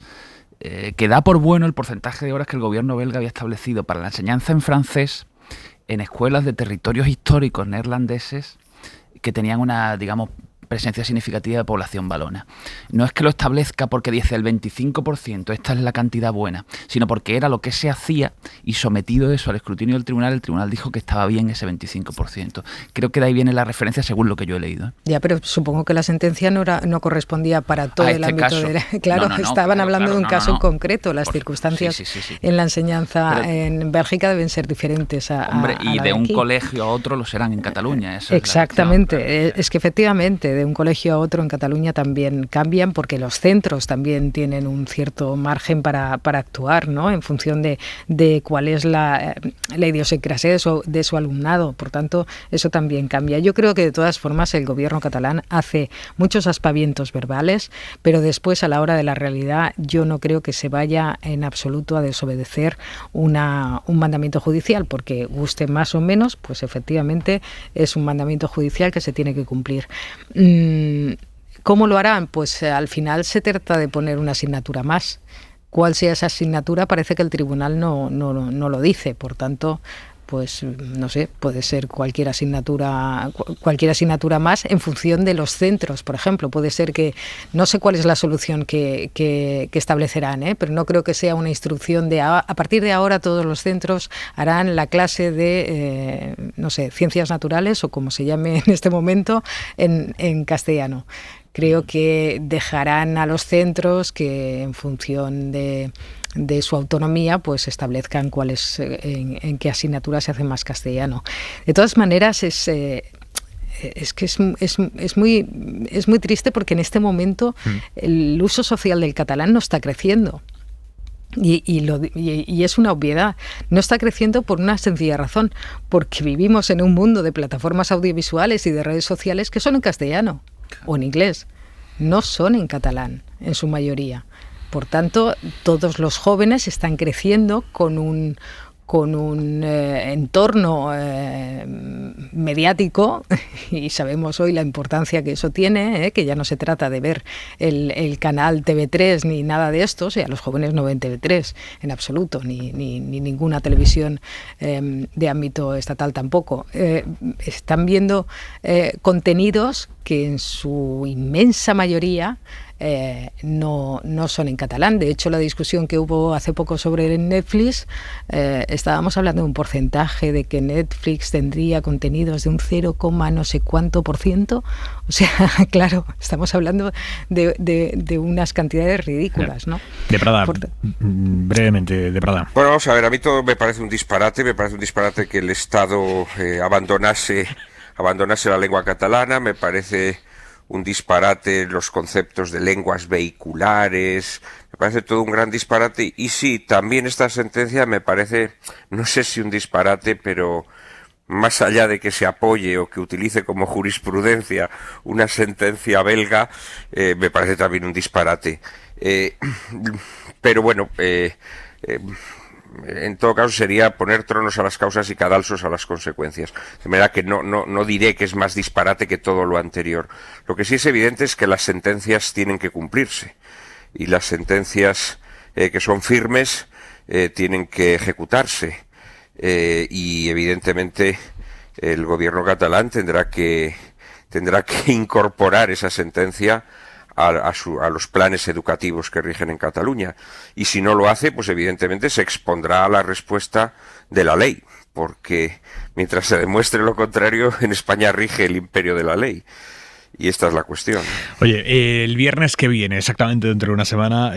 que da por bueno el porcentaje de horas que el gobierno belga había establecido para la enseñanza en francés en escuelas de territorios históricos neerlandeses que tenían una, digamos, presencia significativa de población valona. No es que lo establezca porque dice el 25%, esta es la cantidad buena, sino porque era lo que se hacía y sometido eso al escrutinio del tribunal, el tribunal dijo que estaba bien ese 25%. Creo que de ahí viene la referencia según lo que yo he leído. Ya, pero supongo que la sentencia no correspondía para todo el ámbito de la... Claro, estaban hablando de un caso en concreto. Las circunstancias en la enseñanza en Bélgica deben ser diferentes y de un colegio a otro lo serán en Cataluña. Exactamente. Es que efectivamente de un colegio a otro en Cataluña también cambian porque los centros también tienen un cierto margen para actuar, ¿no? En función de cuál es la idiosincrasia de su alumnado. Por tanto, eso también cambia. Yo creo que de todas formas el gobierno catalán hace muchos aspavientos verbales, pero después a la hora de la realidad yo no creo que se vaya en absoluto a desobedecer un mandamiento judicial, porque guste más o menos, pues efectivamente es un mandamiento judicial que se tiene que cumplir. ¿Cómo lo harán? Pues al final se trata de poner una asignatura más. ¿Cuál sea esa asignatura? Parece que el tribunal no lo dice, por tanto... pues no sé, puede ser cualquier asignatura más en función de los centros, por ejemplo. Puede ser que, no sé cuál es la solución que establecerán, pero no creo que sea una instrucción de a partir de ahora todos los centros harán la clase de, no sé, ciencias naturales o como se llame en este momento en castellano. Creo que dejarán a los centros que en función de su autonomía pues establezcan en qué asignatura se hace más castellano. De todas maneras es muy triste porque en este momento el uso social del catalán no está creciendo. Y es una obviedad. No está creciendo por una sencilla razón, porque vivimos en un mundo de plataformas audiovisuales y de redes sociales que son en castellano o en inglés, no son en catalán en su mayoría. Por tanto, todos los jóvenes están creciendo con un entorno mediático y sabemos hoy la importancia que eso tiene, que ya no se trata de ver el canal TV3 ni nada de esto, o sea, los jóvenes no ven TV3 en absoluto, ni ninguna televisión de ámbito estatal tampoco. Están viendo contenidos que en su inmensa mayoría no son en catalán. De hecho, la discusión que hubo hace poco sobre Netflix, estábamos hablando de un porcentaje de que Netflix tendría contenidos de un 0, no sé cuánto %. O sea, claro, estamos hablando de unas cantidades ridículas, ¿no? De Prada, brevemente, de Prada. Bueno, vamos a ver, a mí todo me parece un disparate que el Estado abandonase la lengua catalana, me parece un disparate los conceptos de lenguas vehiculares, me parece todo un gran disparate. Y sí, también esta sentencia me parece, no sé si un disparate, pero más allá de que se apoye o que utilice como jurisprudencia una sentencia belga, me parece también un disparate. Pero bueno, en todo caso sería poner tronos a las causas y cadalsos a las consecuencias. De manera que no diré que es más disparate que todo lo anterior. Lo que sí es evidente es que las sentencias tienen que cumplirse. Y las sentencias que son firmes tienen que ejecutarse. Y evidentemente el gobierno catalán tendrá que incorporar esa sentencia a los planes educativos que rigen en Cataluña. Y si no lo hace, pues evidentemente se expondrá a la respuesta de la ley, porque mientras se demuestre lo contrario, en España rige el imperio de la ley. Y esta es la cuestión. Oye, el viernes que viene, exactamente dentro de una semana,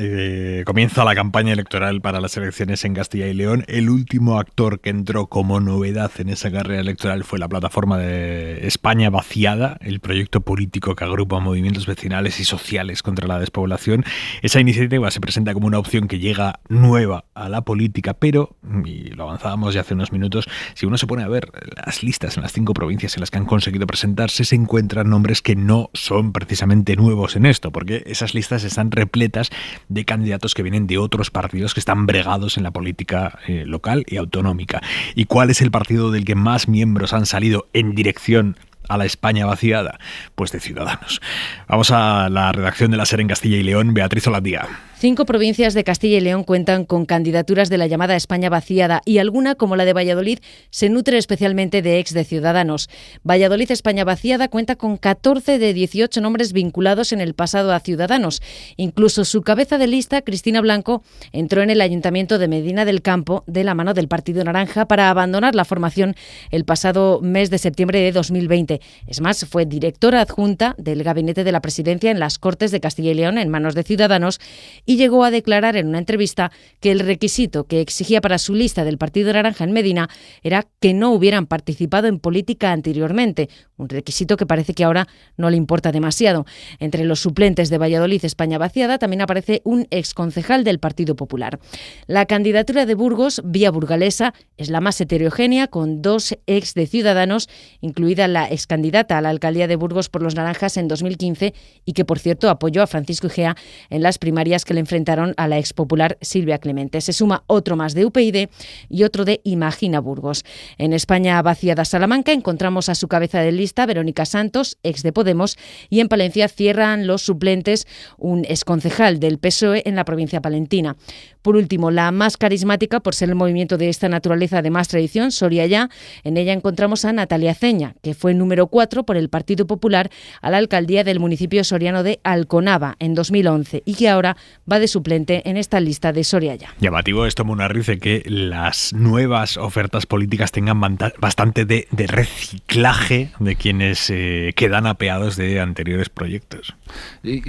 comienza la campaña electoral para las elecciones en Castilla y León. El último actor que entró como novedad en esa carrera electoral fue la plataforma de España Vaciada, el proyecto político que agrupa movimientos vecinales y sociales contra la despoblación. Esa iniciativa se presenta como una opción que llega nueva a la política, pero, y lo avanzábamos ya hace unos minutos, si uno se pone a ver las listas en las 5 provincias en las que han conseguido presentarse, se encuentran nombres que no son precisamente nuevos en esto, porque esas listas están repletas de candidatos que vienen de otros partidos que están bregados en la política local y autonómica. ¿Y cuál es el partido del que más miembros han salido en dirección a la España vaciada? Pues de Ciudadanos. Vamos a la redacción de la SER en Castilla y León. Beatriz Olandía. 5 provincias de Castilla y León cuentan con candidaturas de la llamada España vaciada y alguna, como la de Valladolid, se nutre especialmente de ex de Ciudadanos. Valladolid España vaciada cuenta con 14 de 18 nombres vinculados en el pasado a Ciudadanos. Incluso su cabeza de lista, Cristina Blanco, entró en el Ayuntamiento de Medina del Campo de la mano del Partido Naranja para abandonar la formación el pasado mes de septiembre de 2020. Es más, fue directora adjunta del Gabinete de la Presidencia en las Cortes de Castilla y León en manos de Ciudadanos y llegó a declarar en una entrevista que el requisito que exigía para su lista del Partido Naranja en Medina era que no hubieran participado en política anteriormente, un requisito que parece que ahora no le importa demasiado. Entre los suplentes de Valladolid España vaciada también aparece un exconcejal del Partido Popular. La candidatura de Burgos, vía burgalesa, es la más heterogénea, con 2 ex de Ciudadanos, incluida la excandidata a la alcaldía de Burgos por los Naranjas en 2015 y que, por cierto, apoyó a Francisco Igea en las primarias que le enfrentaron a la expopular Silvia Clemente. Se suma otro más de UPyD y otro de Imagina Burgos. En España vaciada Salamanca encontramos a su cabeza de lista, Verónica Santos, ex de Podemos, y en Palencia cierran los suplentes un exconcejal del PSOE en la provincia palentina. Por último, la más carismática, por ser el movimiento de esta naturaleza de más tradición, Soria Ya. En ella encontramos a Natalia Ceña, que fue número 4 por el Partido Popular a la alcaldía del municipio soriano de Alconava en 2011 y que ahora va de suplente en esta lista de Soria Ya. Llamativo esto, Munarriz, que las nuevas ofertas políticas tengan bastante de reciclaje de quienes quedan apeados de anteriores proyectos. Y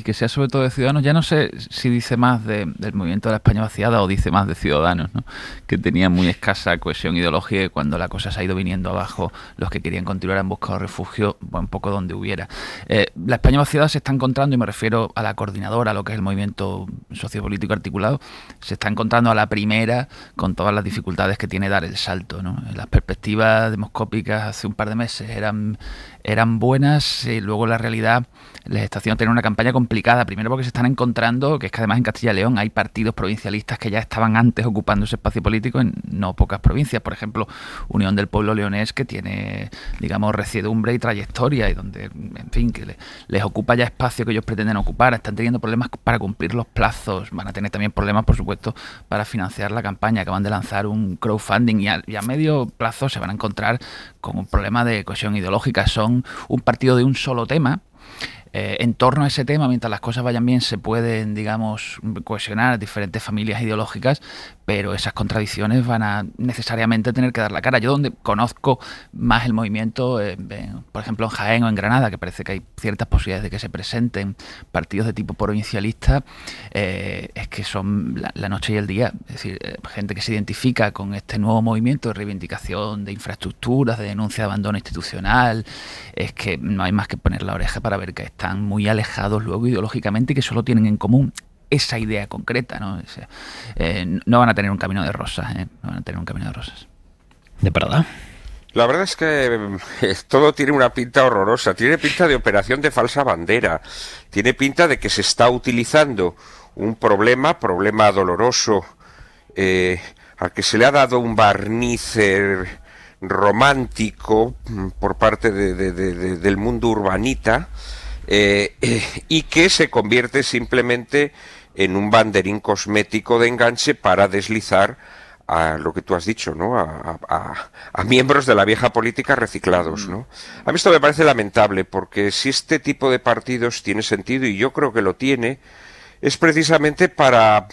que sea sobre todo de Ciudadanos. Ya no sé si dice más del movimiento de la España vaciada o dice más de Ciudadanos, ¿no? Que tenía muy escasa cohesión ideológica y cuando la cosa se ha ido viniendo abajo, los que querían continuar han buscado refugio un poco donde hubiera. La España vaciada se está encontrando, y me refiero a la coordinadora, a lo que es el movimiento sociopolítico articulado, se está encontrando a la primera con todas las dificultades que tiene dar el salto, ¿no? Las perspectivas demoscópicas hace un par de meses eran buenas, y luego la realidad les está haciendo tener una campaña complicada, primero porque se están encontrando que es que además en Castilla y León hay partidos provincialistas que ya estaban antes ocupando ese espacio político en no pocas provincias, por ejemplo Unión del Pueblo Leonés, que tiene, digamos, resiedumbre y trayectoria y donde, en fin, que les ocupa ya espacio que ellos pretenden ocupar, están teniendo problemas para cumplir los plazos, van a tener también problemas, por supuesto, para financiar la campaña, acaban de lanzar un crowdfunding y a medio plazo se van a encontrar con un problema de cohesión ideológica, son un partido de un solo tema. En torno a ese tema, mientras las cosas vayan bien, se pueden, digamos, cohesionar diferentes familias ideológicas, pero esas contradicciones van a necesariamente tener que dar la cara. Yo donde conozco más el movimiento, por ejemplo en Jaén o en Granada, que parece que hay ciertas posibilidades de que se presenten partidos de tipo provincialista, es que son la noche y el día. Es decir, gente que se identifica con este nuevo movimiento de reivindicación de infraestructuras, de denuncia de abandono institucional, es que no hay más que poner la oreja para ver que están muy alejados luego ideológicamente y que solo tienen en común esa idea concreta, ¿no? No van a tener un camino de rosas, no van a tener un camino de rosas. ¿De verdad? La verdad es que todo tiene una pinta horrorosa, tiene pinta de operación de falsa bandera, tiene pinta de que se está utilizando un problema doloroso, al que se le ha dado un barniz romántico por parte del mundo urbanita, y que se convierte simplemente en un banderín cosmético de enganche para deslizar a lo que tú has dicho, ¿no? A miembros de la vieja política reciclados, ¿no? A mí esto me parece lamentable, porque si este tipo de partidos tiene sentido, y yo creo que lo tiene, es precisamente para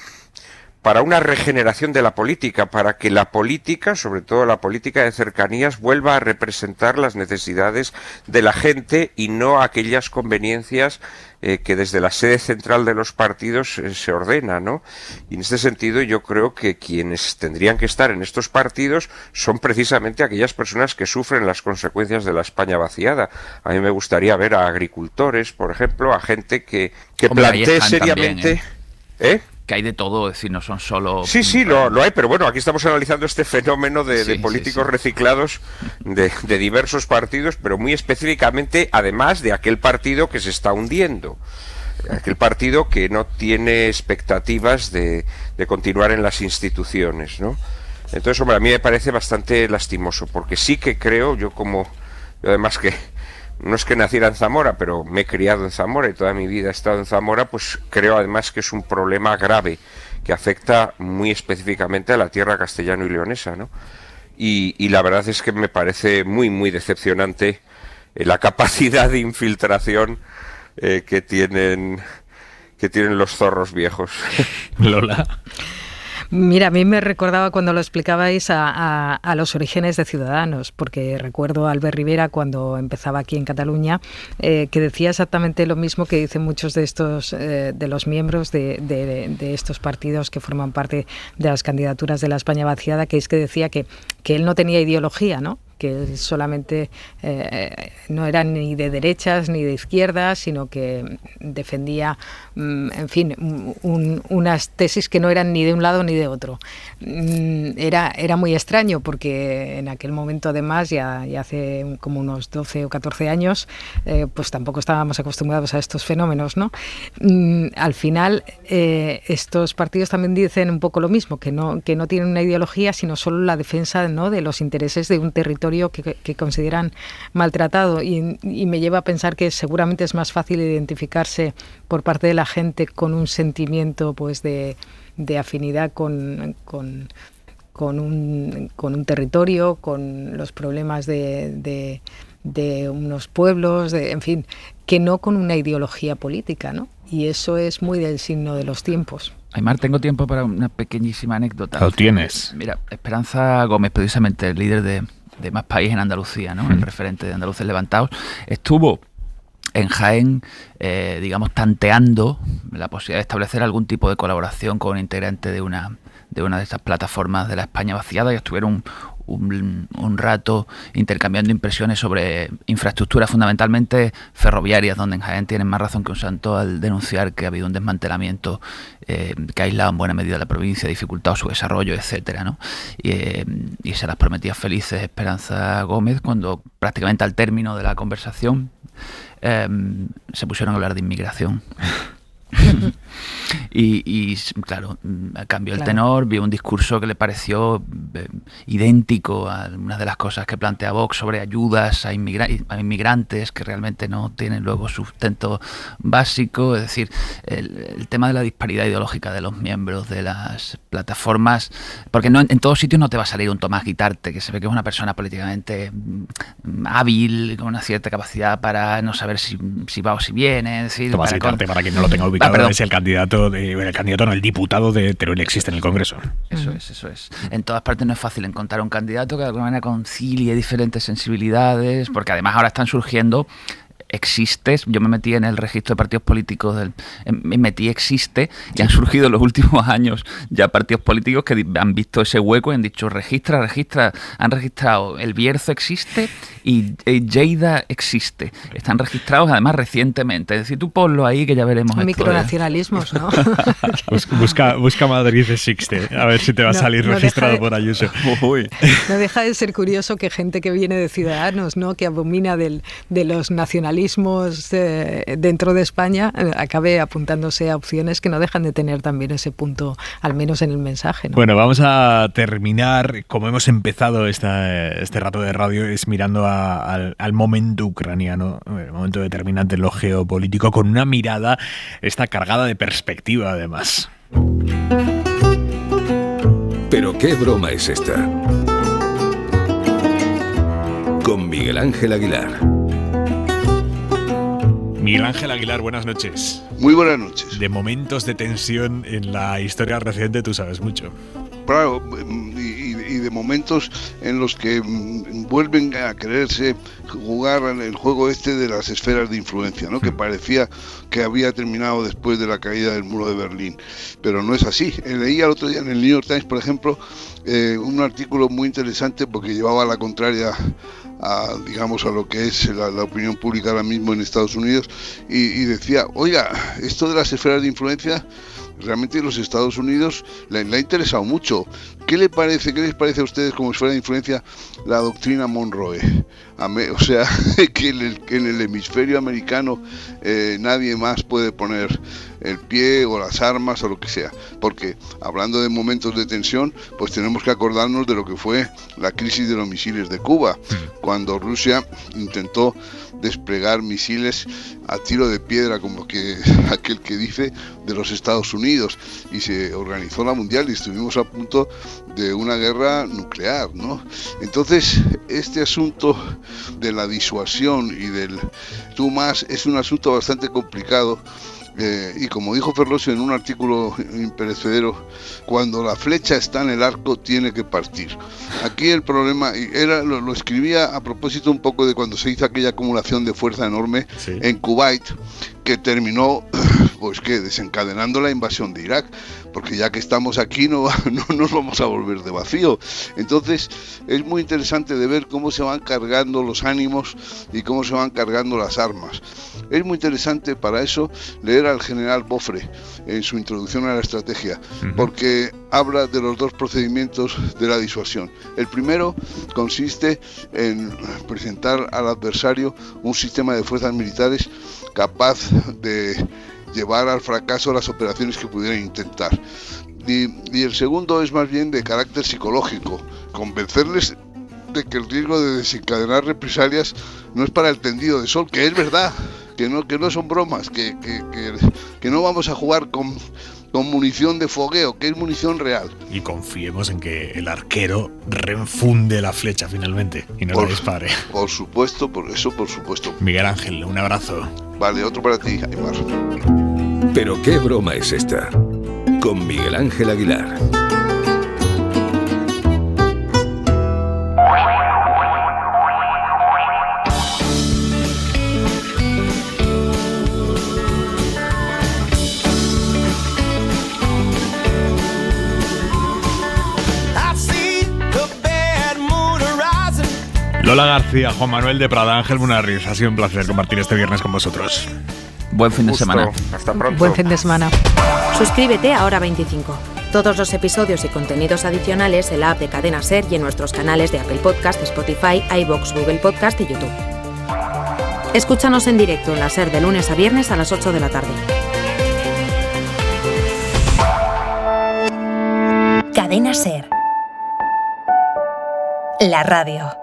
una regeneración de la política, para que la política, sobre todo la política de cercanías, vuelva a representar las necesidades de la gente y no aquellas conveniencias que desde la sede central de los partidos se ordena, ¿no? Y en este sentido yo creo que quienes tendrían que estar en estos partidos son precisamente aquellas personas que sufren las consecuencias de la España vaciada. A mí me gustaría ver a agricultores, por ejemplo, a gente que plantee seriamente... También, que hay de todo, es decir, no son solo... Sí, lo hay, pero bueno, aquí estamos analizando este fenómeno de políticos reciclados de diversos partidos, pero muy específicamente, además de aquel partido que se está hundiendo, aquel partido que no tiene expectativas de continuar en las instituciones, ¿no? Entonces, hombre, a mí me parece bastante lastimoso, porque sí que creo, yo como Yo además que no es que naciera en Zamora, pero me he criado en Zamora y toda mi vida he estado en Zamora, pues creo además que es un problema grave que afecta muy específicamente a la tierra castellano y leonesa, ¿no? Y la verdad es que me parece muy, muy decepcionante la capacidad de infiltración que tienen los zorros viejos. Lola. Mira, a mí me recordaba cuando lo explicabais a los orígenes de Ciudadanos, porque recuerdo a Albert Rivera cuando empezaba aquí en Cataluña, que decía exactamente lo mismo que dicen muchos de estos de los miembros de estos partidos que forman parte de las candidaturas de la España vaciada, que es que decía que él no tenía ideología, ¿no? Que él solamente no era ni de derechas ni de izquierdas, sino que defendía, en fin, unas tesis que no eran ni de un lado ni de otro. Era muy extraño porque en aquel momento, además, ya hace como unos 12 o 14 años, pues tampoco estábamos acostumbrados a estos fenómenos, ¿no? Al final, estos partidos también dicen un poco lo mismo, que no tienen una ideología, sino solo la defensa, ¿no?, de los intereses de un territorio que consideran maltratado, y me lleva a pensar que seguramente es más fácil identificarse por parte de la gente con un sentimiento, pues, de afinidad con un territorio, con los problemas de unos pueblos, en fin, que no con una ideología política, ¿no? Y eso es muy del signo de los tiempos. Aymar, tengo tiempo para una pequeñísima anécdota. Lo tienes. Mira, Esperanza Gómez, precisamente el líder de Más País en Andalucía, ¿no? El referente de Andaluces Levantados, estuvo en Jaén, digamos, tanteando la posibilidad de establecer algún tipo de colaboración con un integrante de una de estas plataformas de la España vaciada, y estuvieron un rato intercambiando impresiones sobre infraestructuras fundamentalmente ferroviarias, donde en Jaén tienen más razón que un santo al denunciar que ha habido un desmantelamiento que ha aislado en buena medida la provincia, dificultado su desarrollo, etcétera, ¿no? Y se las prometía felices Esperanza Gómez cuando prácticamente al término de la conversación se pusieron a hablar de inmigración. Y claro, cambió el tenor, vio un discurso que le pareció idéntico a algunas de las cosas que plantea Vox sobre ayudas a inmigrantes que realmente no tienen luego sustento básico. Es decir, el tema de la disparidad ideológica de los miembros de las plataformas, porque no en todos sitios no te va a salir un Tomás Guitarte, que se ve que es una persona políticamente hábil, con una cierta capacidad para no saber si va o si viene. Es decir, Tomás Guitarte, para quien no lo tenga ubicado, es el candidato el diputado de Teruel existe en el Congreso. Eso es. En todas partes no es fácil encontrar un candidato que de alguna manera concilie diferentes sensibilidades, porque además ahora están surgiendo yo me metí en el registro de partidos políticos existe, y han surgido en los últimos años ya partidos políticos que han visto ese hueco y han dicho registra, han registrado El Bierzo existe y Lleida existe, están registrados además recientemente, es decir, tú ponlo ahí que ya veremos. Micronacionalismos, ¿no? busca Madrid existe, a ver si te va a salir registrado por Ayuso. No deja de ser curioso que gente que viene de Ciudadanos, ¿no?, que abomina de los nacionalismos dentro de España, acabe apuntándose a opciones que no dejan de tener también ese punto, al menos en el mensaje, ¿no? Bueno, vamos a terminar, como hemos empezado este rato de radio, es mirando al momento ucraniano, el momento determinante en lo geopolítico, con una mirada cargada de perspectiva, además. ¿Pero qué broma es esta? Con Miguel Ángel Aguilar. Miguel Ángel Aguilar, buenas noches. Muy buenas noches. De momentos de tensión en la historia reciente tú sabes mucho. Claro, y de momentos en los que vuelven a quererse jugar el juego de las esferas de influencia, ¿no? Que parecía que había terminado después de la caída del muro de Berlín, pero no es así. Leía el otro día en el New York Times, por ejemplo, un artículo muy interesante porque llevaba la contraria a lo que es la opinión pública ahora mismo en Estados Unidos, y decía, oiga, esto de las esferas de influencia realmente a los Estados Unidos le ha interesado mucho. ¿Qué les parece a ustedes como esfera de influencia la doctrina Monroe? O sea, que en el hemisferio americano nadie más puede poner el pie o las armas o lo que sea, porque hablando de momentos de tensión, pues tenemos que acordarnos de lo que fue la crisis de los misiles de Cuba, cuando Rusia intentó desplegar misiles a tiro de piedra, como que aquel que dice, de los Estados Unidos, y se organizó la mundial y estuvimos a punto de una guerra nuclear, ¿no? Entonces, este asunto de la disuasión y del tú más es un asunto bastante complicado. Y como dijo Ferlosio en un artículo imperecedero, cuando la flecha está en el arco tiene que partir. Aquí el problema lo escribía a propósito un poco de cuando se hizo aquella acumulación de fuerza enorme en Kuwait, que terminó desencadenando la invasión de Irak, porque ya que estamos aquí no nos vamos a volver de vacío. Entonces es muy interesante de ver cómo se van cargando los ánimos y cómo se van cargando las armas. Es muy interesante para eso leer al general Boffre en su introducción a la estrategia, porque habla de los dos procedimientos de la disuasión. El primero consiste en presentar al adversario un sistema de fuerzas militares capaz de llevar al fracaso las operaciones que pudieran intentar. Y el segundo es más bien de carácter psicológico, convencerles de que el riesgo de desencadenar represalias no es para el tendido de sol, que es verdad, que no son bromas, que no vamos a jugar con munición de fogueo, que es munición real. Y confiemos en que el arquero reenfunde la flecha finalmente y no la dispare. Por supuesto, por supuesto. Miguel Ángel, un abrazo. Vale, otro para ti, Aymar. ¿Pero qué broma es esta? Con Miguel Ángel Aguilar. Lola García, Juan Manuel de Prada, Ángel Munarriz, ha sido un placer compartir este viernes con vosotros. Buen fin de semana. Hasta pronto. Buen fin de semana. Suscríbete a Hora 25. Todos los episodios y contenidos adicionales en la app de Cadena SER y en nuestros canales de Apple Podcast, Spotify, iVoox, Google Podcast y YouTube. Escúchanos en directo en la SER de lunes a viernes a las 8 de la tarde. Cadena SER. La radio.